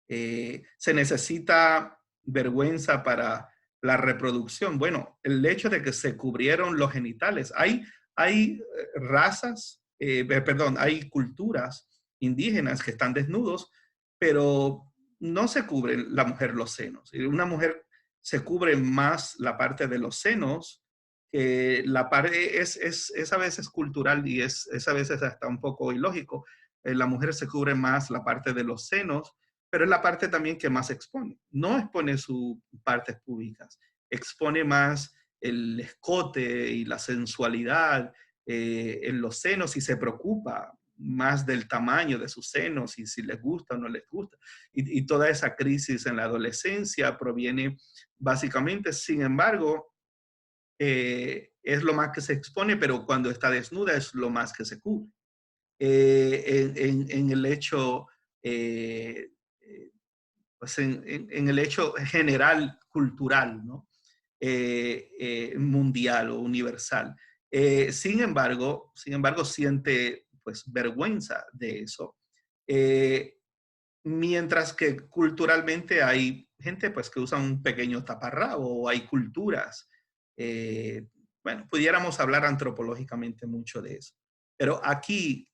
Se necesita vergüenza para la reproducción. Bueno, el hecho de que se cubrieron los genitales. Hay razas, perdón, hay culturas indígenas que están desnudos, pero no se cubre la mujer los senos. Una mujer se cubre más la parte de los senos, que la parte es a veces cultural y es a veces hasta un poco ilógico. La mujer se cubre más la parte de los senos, pero es la parte también que más expone. No expone sus partes públicas, expone más el escote y la sensualidad en los senos y se preocupa más del tamaño de sus senos y si les gusta o no les gusta. Y toda esa crisis en la adolescencia proviene básicamente, sin embargo, es lo más que se expone, pero cuando está desnuda es lo más que se cubre. En el hecho, eh, pues en el hecho general cultural, ¿no? Mundial o universal. Sin embargo, siente pues vergüenza de eso. Eh, Mientras que culturalmente hay gente pues que usa un pequeño taparrabo o hay culturas. eh, bueno, pudiéramos hablar antropológicamente mucho de eso. Pero aquí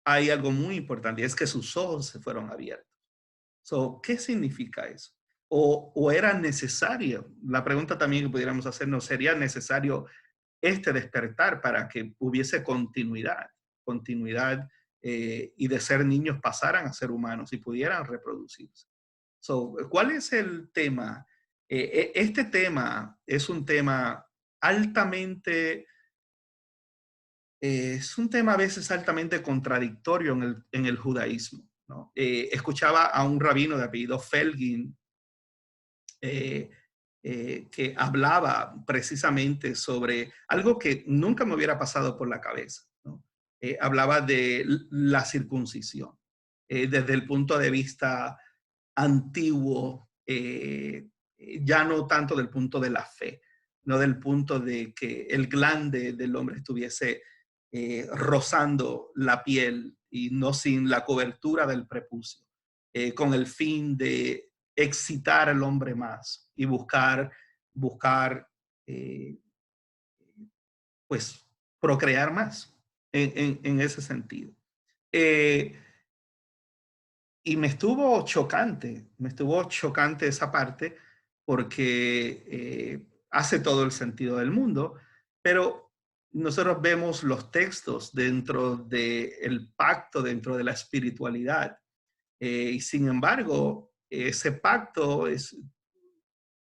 hay algo muy importante y es que sus ojos se fueron abiertos. So, ¿qué significa eso? O era necesario, la pregunta también que pudiéramos hacernos, ¿sería necesario este despertar para que hubiese continuidad y de ser niños pasaran a ser humanos y pudieran reproducirse? So, ¿cuál es el tema? Este tema es un tema altamente, es un tema a veces altamente contradictorio en el judaísmo, ¿no? Escuchaba a un rabino de apellido Felgin eh, que hablaba precisamente sobre algo que nunca me hubiera pasado por la cabeza, ¿no? Hablaba de la circuncisión desde el punto de vista antiguo, ya no tanto del punto de la fe, no del punto de que el glande del hombre estuviese rozando la piel y no sin la cobertura del prepucio, con el fin de excitar al hombre más y buscar eh, pues, procrear más en ese sentido. Eh, y me estuvo chocante esa parte porque hace todo el sentido del mundo, pero nosotros vemos los textos dentro del pacto, dentro de la espiritualidad, y sin embargo, ese pacto es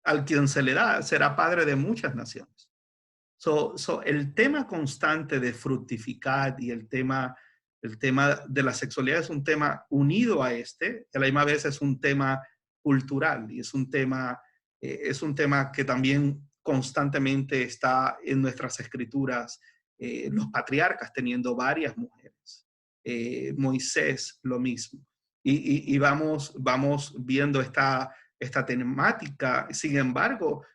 al quien se le da, será padre de muchas naciones. El tema constante de fructificar y el tema de la sexualidad es un tema unido a este, a la misma vez es un tema cultural y es un tema que también constantemente está en nuestras escrituras, los patriarcas teniendo varias mujeres, Moisés lo mismo. Y vamos viendo esta temática, sin embargo,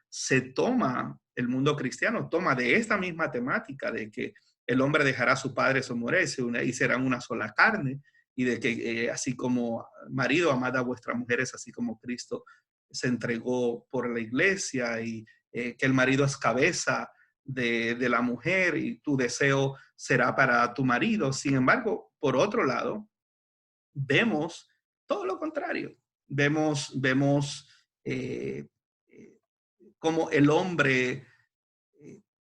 el mundo cristiano toma de esta misma temática de que el hombre dejará a su padre, su mujer y serán una sola carne, y de que así como marido, amad a vuestras mujeres, así como Cristo se entregó por la iglesia, y que el marido es cabeza de la mujer y tu deseo será para tu marido. Sin embargo, por otro lado, vemos todo lo contrario. Vemos eh, eh, cómo el hombre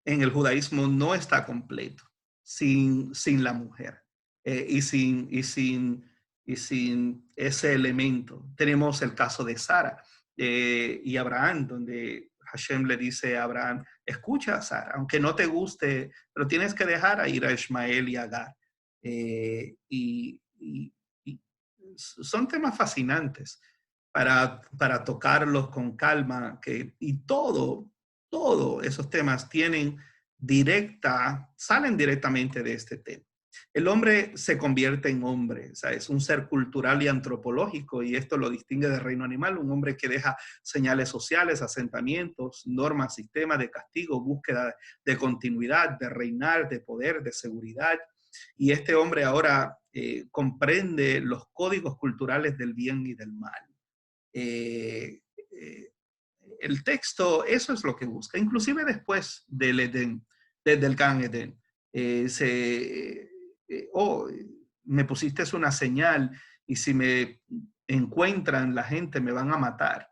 en el judaísmo no está completo sin la mujer y sin ese elemento. Tenemos el caso de Sara y Abraham, donde Hashem le dice a Abraham, escucha a Sara, aunque no te guste, pero tienes que dejar a ir a Ismael y a Agar. Y son temas fascinantes para tocarlos con calma, y todos esos temas salen directamente de este tema. El hombre se convierte en hombre, o sea, es un ser cultural y antropológico, y esto lo distingue del reino animal, un hombre que deja señales sociales, asentamientos, normas, sistemas de castigo, búsqueda de continuidad, de reinar, de poder, de seguridad. Y este hombre ahora comprende los códigos culturales del bien y del mal. Eh, eh, el texto, eso es lo que busca, inclusive después del Edén, desde el Gan Edén. Oh, me pusiste una señal y si me encuentran la gente me van a matar.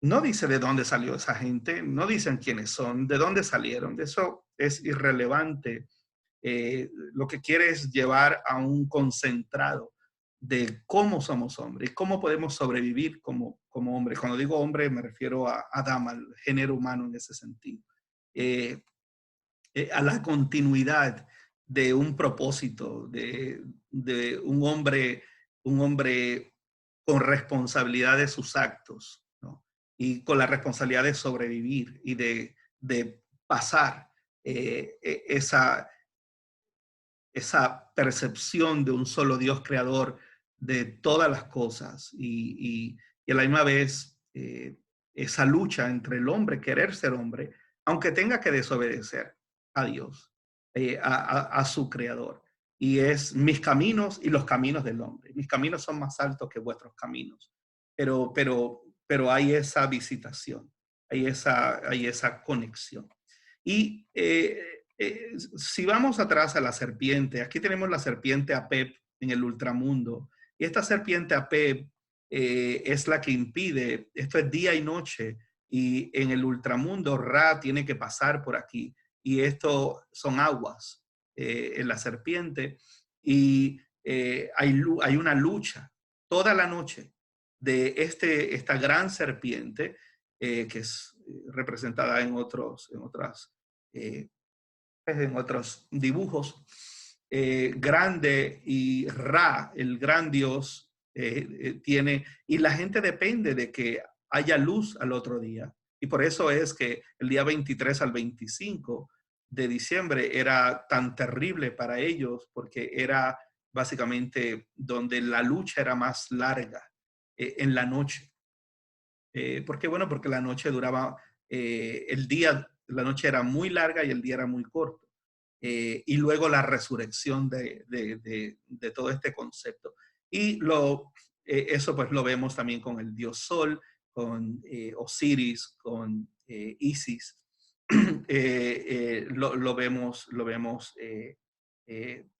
No dice de dónde salió esa gente, no dicen quiénes son, de dónde salieron, eso es irrelevante. Lo que quiere es llevar a un concentrado de cómo somos hombres, cómo podemos sobrevivir como hombres. Cuando digo hombre me refiero a Adam, al género humano en ese sentido. Eh, a la continuidad de un propósito, de un hombre con responsabilidad de sus actos, ¿no? Y con la responsabilidad de sobrevivir y de pasar esa percepción de un solo Dios creador de todas las cosas y a la misma vez esa lucha entre el hombre, querer ser hombre, aunque tenga que desobedecer a Dios, a su creador. Y es mis caminos y los caminos del hombre. Mis caminos son más altos que vuestros caminos. Pero hay esa visitación, hay esa conexión. Y si vamos atrás a la serpiente, aquí tenemos la serpiente Apep en el ultramundo. Y esta serpiente Apep es la que impide, esto es día y noche, y en el ultramundo Ra tiene que pasar por aquí. Y esto son aguas en la serpiente. Y hay una lucha toda la noche de esta gran serpiente que es representada eh, en otros dibujos, grande y Ra, el gran Dios, tiene, y la gente depende de que haya luz al otro día. Y por eso es que el día 23 al 25 de diciembre era tan terrible para ellos, porque era básicamente donde la lucha era más larga, en la noche. ¿Por qué? Bueno, porque la noche duraba, la noche era muy larga y el día era muy corto. Y luego la resurrección de todo este concepto. Y eso pues lo vemos también con el dios Sol, con Osiris, con Isis. Lo vemos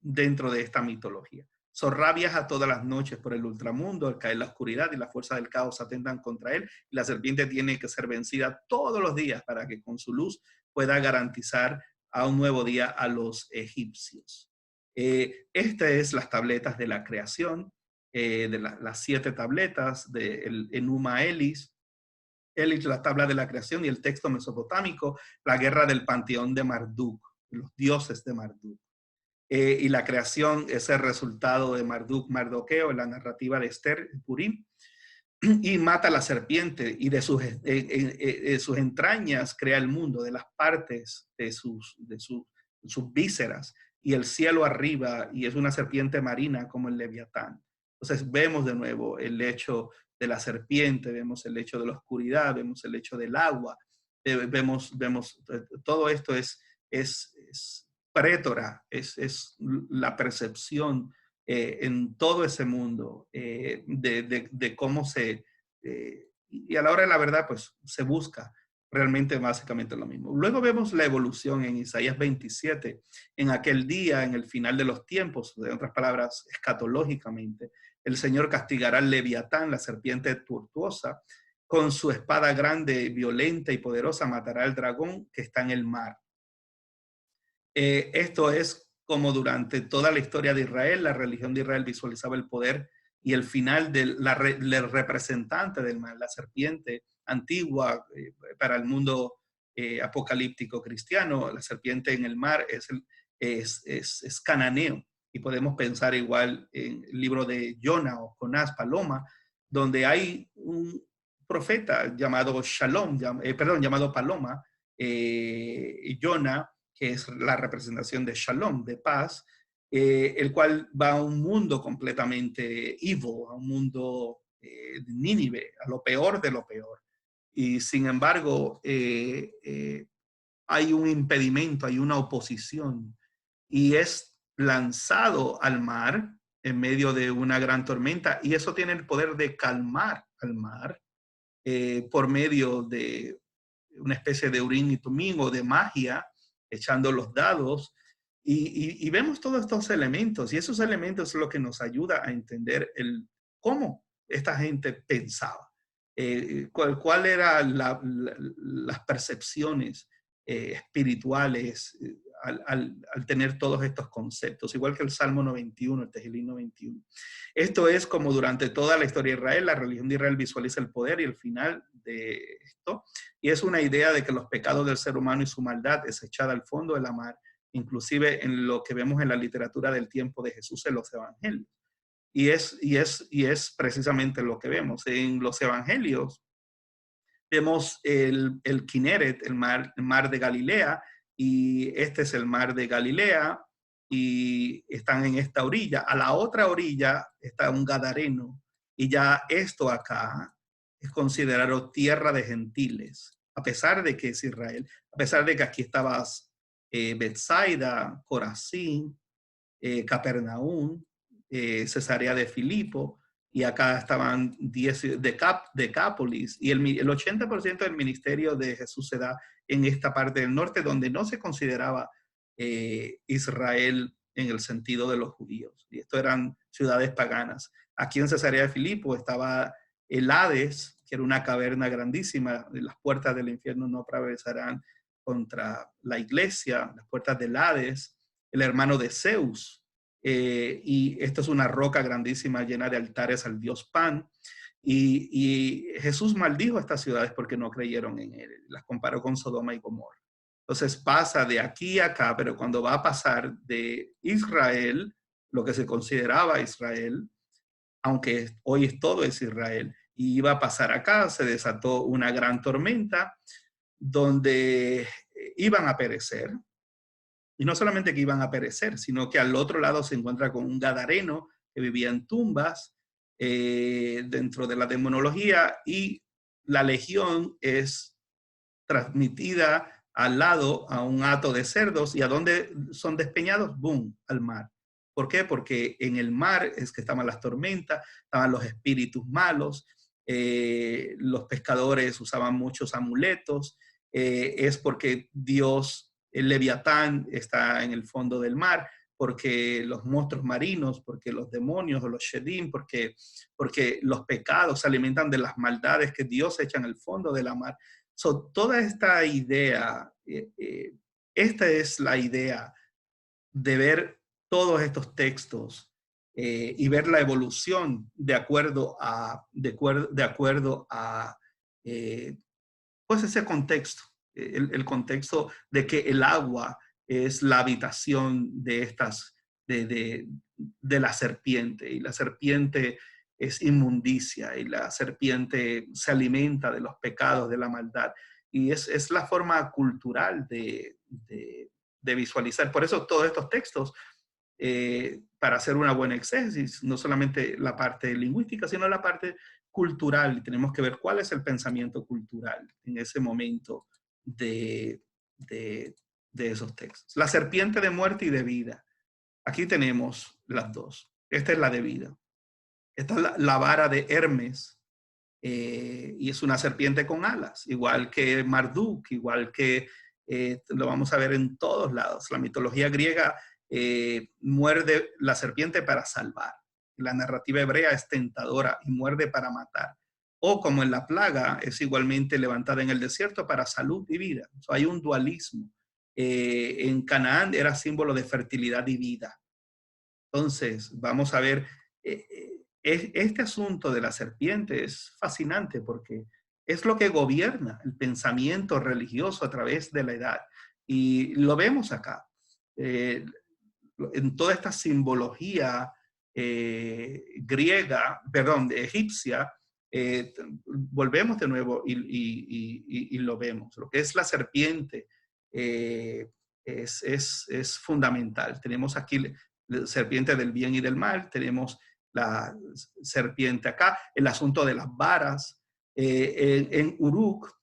dentro de esta mitología. Zorra viaja todas las noches por el ultramundo, al caer la oscuridad y la fuerza del caos atentan contra él. Y la serpiente tiene que ser vencida todos los días para que con su luz pueda garantizar a un nuevo día a los egipcios. Estas es las tabletas de la creación, las 7 tabletas del Enuma Elis. Elis, la tabla de la creación y el texto mesopotámico, la guerra del panteón de Marduk, los dioses de Marduk. Y la creación es el resultado de Marduk, Mardoqueo, en la narrativa de Esther, Purim, y mata a la serpiente y de sus entrañas crea el mundo, de las partes de sus vísceras y el cielo arriba, y es una serpiente marina como el Leviatán. Entonces vemos de nuevo el hecho de la serpiente, vemos el hecho de la oscuridad, vemos el hecho del agua, vemos todo esto es prétora, es la percepción en todo ese mundo de cómo y a la hora de la verdad, pues se busca realmente básicamente lo mismo. Luego vemos la evolución en Isaías 27, en aquel día, en el final de los tiempos, de otras palabras, escatológicamente, el Señor castigará al Leviatán, la serpiente tortuosa, con su espada grande, violenta y poderosa, matará al dragón que está en el mar. Esto es como durante toda la historia de Israel, la religión de Israel visualizaba el poder y el final del representante del mal, la serpiente antigua para el mundo apocalíptico cristiano, la serpiente en el mar es cananeo. Y podemos pensar igual en el libro de Jonah o Jonás, Paloma, donde hay un profeta llamado llamado Paloma, Jonah, que es la representación de Shalom, de paz, el cual va a un mundo completamente evil, a un mundo de Nínive, a lo peor de lo peor. Y sin embargo, hay un impedimento, hay una oposición, y es lanzado al mar en medio de una gran tormenta, y eso tiene el poder de calmar al mar por medio de una especie de Urim y Tumim o de magia, echando los dados, y vemos todos estos elementos, y esos elementos es lo que nos ayuda a entender cómo esta gente pensaba, cuál eran las percepciones espirituales al tener todos estos conceptos, igual que el Salmo 91, el Tejilín 91. Esto es como durante toda la historia de Israel, la religión de Israel visualiza el poder y el final de esto, y es una idea de que los pecados del ser humano y su maldad es echada al fondo de la mar, inclusive en lo que vemos en la literatura del tiempo de Jesús en los evangelios. Y es precisamente lo que vemos. En los evangelios vemos el Kineret, el mar de Galilea, y este es el mar de Galilea, y están en esta orilla. A la otra orilla está un gadareno, y ya esto acá es considerado tierra de gentiles, a pesar de que es Israel, a pesar de que aquí estabas Betsaida, Corazín, Capernaum, Cesarea de Filipo, y acá estaban 10 Decápolis, y el 80% del ministerio de Jesús se da en esta parte del norte, donde no se consideraba Israel en el sentido de los judíos. Y esto eran ciudades paganas. Aquí en Cesarea de Filipo estaba el Hades, que era una caverna grandísima. Las puertas del infierno no prevalecerán contra la iglesia, las puertas del Hades, el hermano de Zeus. Y esto es una roca grandísima llena de altares al dios Pan. Y Jesús maldijo a estas ciudades porque no creyeron en él. Las comparó con Sodoma y Gomorra. Entonces pasa de aquí a acá, pero cuando va a pasar de Israel, lo que se consideraba Israel, aunque hoy es todo es Israel, y iba a pasar acá, se desató una gran tormenta donde iban a perecer. Y no solamente que iban a perecer, sino que al otro lado se encuentra con un gadareno que vivía en tumbas dentro de la demonología, y la legión es transmitida al lado a un hato de cerdos. ¿Y a dónde son despeñados? ¡Bum! Al mar. ¿Por qué? Porque en el mar es que estaban las tormentas, estaban los espíritus malos, los pescadores usaban muchos amuletos, es porque Dios, el Leviatán, está en el fondo del mar, porque los monstruos marinos, porque los demonios o los shedim, porque los pecados se alimentan de las maldades que Dios echa en el fondo de la mar. So, toda esta idea, esta es la idea de ver todos estos textos y ver la evolución de acuerdo a pues ese contexto, el contexto de que el agua es la habitación de la serpiente, y la serpiente es inmundicia, y la serpiente se alimenta de los pecados, de la maldad, y es la forma cultural de visualizar. Por eso todos estos textos, para hacer una buena exégesis, no solamente la parte lingüística, sino la parte cultural, y tenemos que ver cuál es el pensamiento cultural en ese momento de, de, de esos textos. La serpiente de muerte y de vida. Aquí tenemos las dos. Esta es la de vida. Esta es la vara de Hermes, y es una serpiente con alas, igual que Marduk, igual que lo vamos a ver en todos lados. La mitología griega muerde la serpiente para salvar. La narrativa hebrea es tentadora y muerde para matar. O como en la plaga, es igualmente levantada en el desierto para salud y vida. Hay un dualismo. En Canaán era símbolo de fertilidad y vida. Entonces, vamos a ver, este asunto de la serpiente es fascinante porque es lo que gobierna el pensamiento religioso a través de la edad. Y lo vemos acá. En toda esta simbología egipcia, volvemos de nuevo y lo vemos. Lo que es la serpiente es fundamental. Tenemos aquí la serpiente del bien y del mal, tenemos la serpiente acá, el asunto de las varas, en Uruk,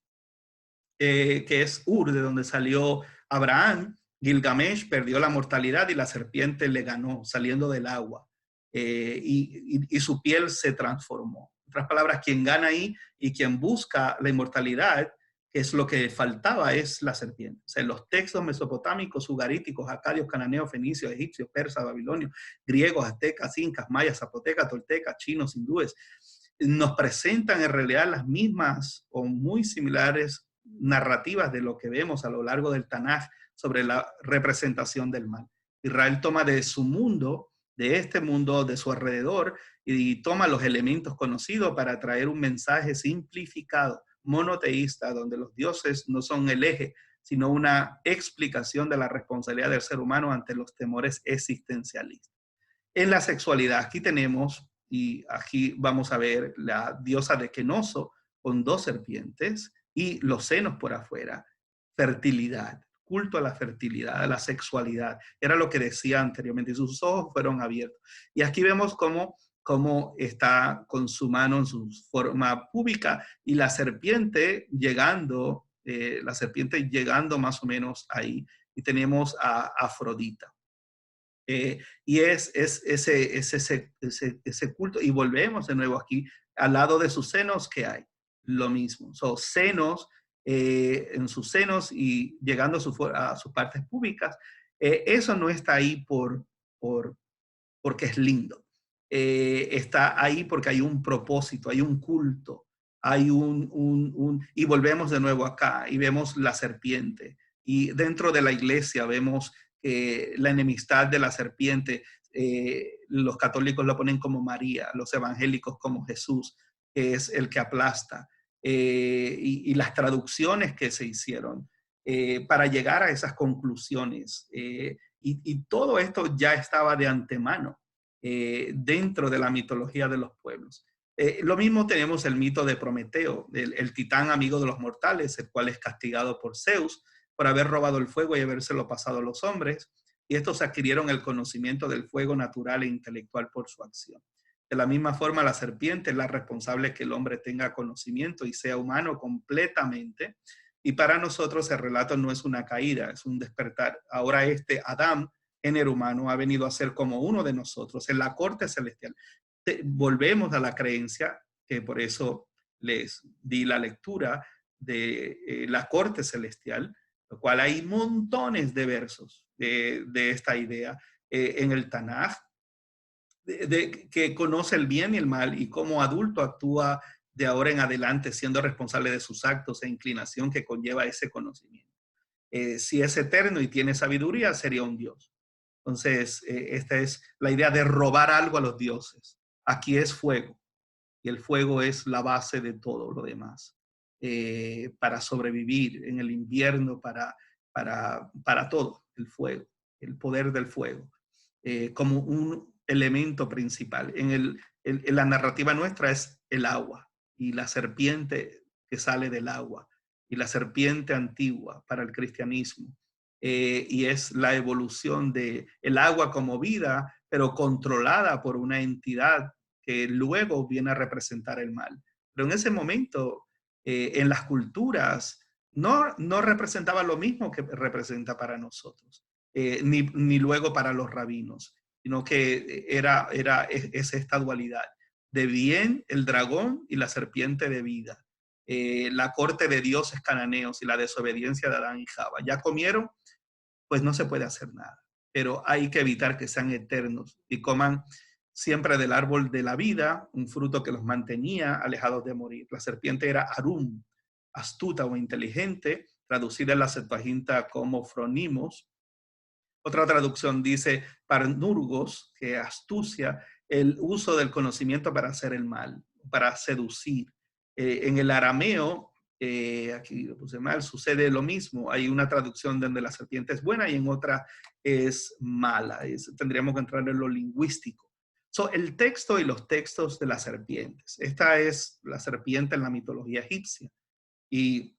que es Ur, de donde salió Abraham. Gilgamesh perdió la mortalidad y la serpiente le ganó saliendo del agua. y su piel se transformó. En otras palabras, quien gana ahí y quien busca la inmortalidad, que es lo que faltaba, es la serpiente. O sea, en los textos mesopotámicos, ugaríticos, acadios, cananeos, fenicios, egipcios, persas, babilonios, griegos, aztecas, incas, mayas, zapotecas, toltecas, chinos, hindúes, nos presentan en realidad las mismas o muy similares narrativas de lo que vemos a lo largo del Tanaj sobre la representación del mal. Israel toma de su mundo, de este mundo, de su alrededor, y toma los elementos conocidos para traer un mensaje simplificado, monoteísta, donde los dioses no son el eje, sino una explicación de la responsabilidad del ser humano ante los temores existencialistas. En la sexualidad, aquí tenemos, y aquí vamos a ver la diosa de Kenoso con 2 serpientes y los senos por afuera, fertilidad, culto a la fertilidad, a la sexualidad, era lo que decía anteriormente, y sus ojos fueron abiertos. Y aquí vemos cómo está con su mano en su forma pública y la serpiente llegando más o menos ahí, y tenemos a Afrodita. Y es ese culto, y volvemos de nuevo aquí, al lado de sus senos, ¿qué hay? Lo mismo, son senos, en sus senos y llegando a sus partes públicas, eso no está ahí porque es lindo, está ahí porque hay un propósito, hay un culto, hay y volvemos de nuevo acá y vemos la serpiente, y dentro de la iglesia vemos la enemistad de la serpiente. Los católicos lo ponen como María, los evangélicos como Jesús, que es el que aplasta, y las traducciones que se hicieron para llegar a esas conclusiones. Y todo esto ya estaba de antemano dentro de la mitología de los pueblos. Lo mismo tenemos el mito de Prometeo, el titán amigo de los mortales, el cual es castigado por Zeus por haber robado el fuego y habérselo pasado a los hombres, y estos adquirieron el conocimiento del fuego natural e intelectual por su acción. De la misma forma, la serpiente es la responsable que el hombre tenga conocimiento y sea humano completamente, y para nosotros el relato no es una caída, es un despertar. Ahora Adán, género humano, ha venido a ser como uno de nosotros en la corte celestial. Volvemos a la creencia, que por eso les di la lectura de la corte celestial, lo cual hay montones de versos de esta idea en el Tanaj, que conoce el bien y el mal y como adulto actúa de ahora en adelante siendo responsable de sus actos e inclinación que conlleva ese conocimiento. Si es eterno y tiene sabiduría, sería un dios. Entonces, esta es la idea de robar algo a los dioses. Aquí es fuego, y el fuego es la base de todo lo demás. Para sobrevivir en el invierno, para todo, el fuego, el poder del fuego, como un elemento principal. En la narrativa nuestra es el agua y la serpiente que sale del agua, y la serpiente antigua para el cristianismo. Y es la evolución de el agua como vida, pero controlada por una entidad que luego viene a representar el mal. Pero en ese momento, en las culturas, no representaba lo mismo que representa para nosotros, ni luego para los rabinos, sino que es esta dualidad de bien, el dragón, y la serpiente de vida. La corte de dioses cananeos y la desobediencia de Adán y Java. Ya comieron, pues no se puede hacer nada, pero hay que evitar que sean eternos y coman siempre del árbol de la vida, un fruto que los mantenía alejados de morir. La serpiente era Arum, astuta o inteligente, traducida en la Septuaginta como Fronimos. Otra traducción dice Parnurgos, que astucia, el uso del conocimiento para hacer el mal, para seducir. En el arameo, aquí lo puse mal, sucede lo mismo. Hay una traducción donde la serpiente es buena y en otra es mala. Tendríamos que entrar en lo lingüístico. El texto y los textos de las serpientes. Esta es la serpiente en la mitología egipcia. Y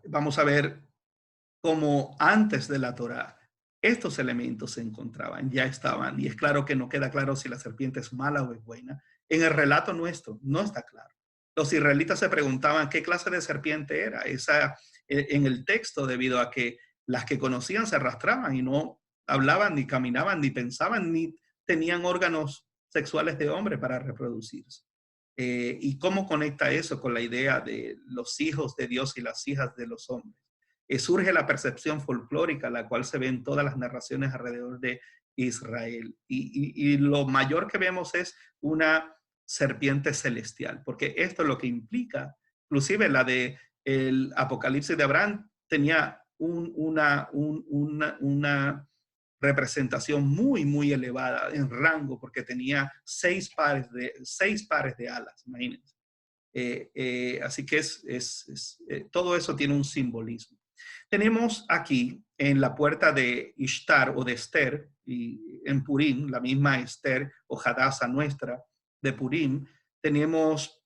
vamos a ver cómo antes de la Torá estos elementos se encontraban, ya estaban. Y es claro que no queda claro si la serpiente es mala o es buena. En el relato nuestro no está claro. Los israelitas se preguntaban qué clase de serpiente era esa en el texto, debido a que las que conocían se arrastraban y no hablaban, ni caminaban, ni pensaban, ni tenían órganos sexuales de hombre para reproducirse. ¿Y cómo conecta eso con la idea de los hijos de Dios y las hijas de los hombres? Surge la percepción folclórica, la cual se ve en todas las narraciones alrededor de Israel. Y lo mayor que vemos es una serpiente celestial, porque esto es lo que implica, inclusive la de el Apocalipsis de Abraham tenía una representación muy, muy elevada en rango, porque tenía seis pares de alas, imagínense. Así que todo eso tiene un simbolismo. Tenemos aquí en la puerta de Ishtar o de Esther, y en Purim, la misma Esther o Hadassah nuestra de Purim, tenemos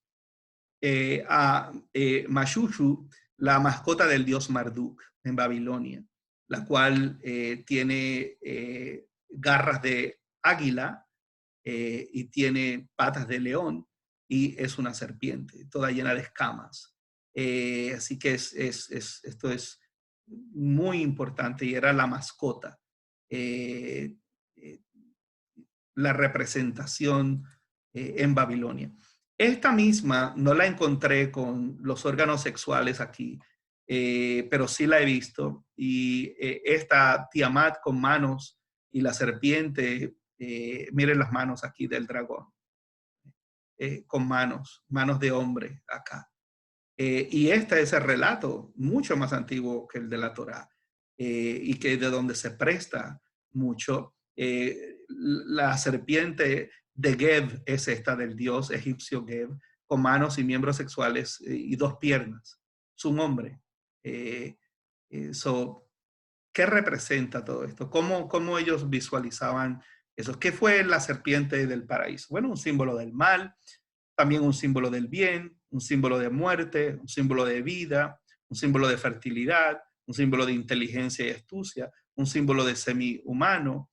a Mashushu, la mascota del dios Marduk en Babilonia, la cual tiene garras de águila y tiene patas de león y es una serpiente, toda llena de escamas. Así que esto es muy importante y era la mascota, eh, eh, la representación en Babilonia. Esta misma no la encontré con los órganos sexuales aquí, pero sí la he visto. Y esta Tiamat con manos y la serpiente, miren las manos aquí del dragón, con manos de hombre acá. Y este es el relato mucho más antiguo que el de la Torá y que de donde se presta mucho. La serpiente de Geb es esta del dios egipcio Geb, con manos y miembros sexuales y dos piernas. Es un hombre. Eh, ¿Qué representa todo esto? ¿Cómo ellos visualizaban eso? ¿Qué fue la serpiente del paraíso? Bueno, un símbolo del mal, también un símbolo del bien, un símbolo de muerte, un símbolo de vida, un símbolo de fertilidad, un símbolo de inteligencia y astucia, un símbolo de semi-humano.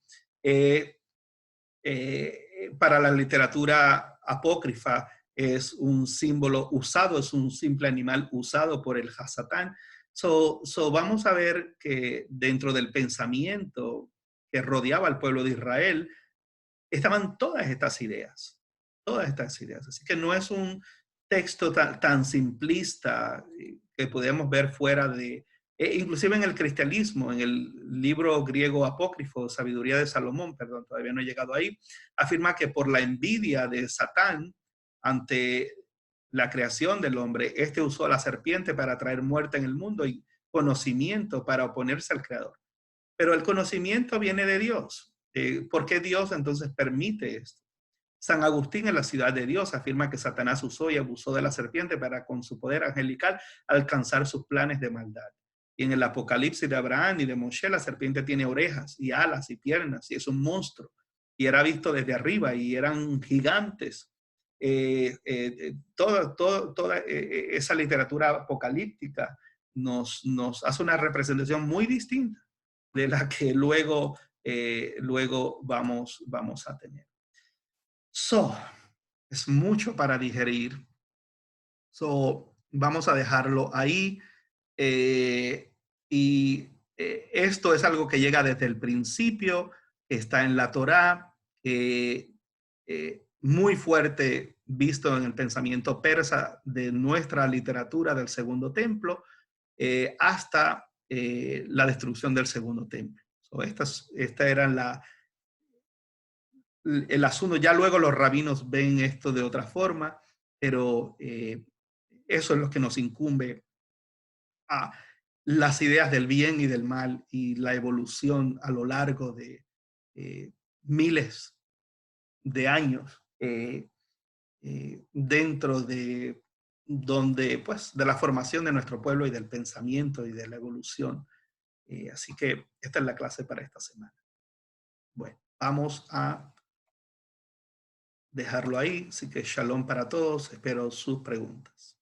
Para la literatura apócrifa es un símbolo usado, es un simple animal usado por el Hasatán. Vamos a ver que dentro del pensamiento que rodeaba al pueblo de Israel estaban todas estas ideas, todas estas ideas. Así que no es un texto tan simplista que podemos ver fuera de, inclusive en el cristianismo, en el libro griego apócrifo, Sabiduría de Salomón, perdón, todavía no he llegado ahí, afirma que por la envidia de Satán ante la creación del hombre, este usó a la serpiente para traer muerte en el mundo y conocimiento para oponerse al Creador. Pero el conocimiento viene de Dios. ¿Por qué Dios entonces permite esto? San Agustín en la Ciudad de Dios afirma que Satanás usó y abusó de la serpiente para con su poder angelical alcanzar sus planes de maldad. Y en el Apocalipsis de Abraham y de Moshe, la serpiente tiene orejas y alas y piernas y es un monstruo. Y era visto desde arriba y eran gigantes. Toda esa literatura apocalíptica nos hace una representación muy distinta de la que luego vamos a tener. Es mucho para digerir. Vamos a dejarlo ahí. Esto es algo que llega desde el principio, está en la Torá, muy fuerte visto en el pensamiento persa de nuestra literatura del Segundo Templo, hasta la destrucción del Segundo Templo. Esta era el asunto. Ya luego los rabinos ven esto de otra forma, pero eso es lo que nos incumbe a las ideas del bien y del mal y la evolución a lo largo de miles de años dentro de pues, de la formación de nuestro pueblo y del pensamiento y de la evolución. Así que esta es la clase para esta semana. Bueno, vamos a dejarlo ahí. Así que shalom para todos. Espero sus preguntas.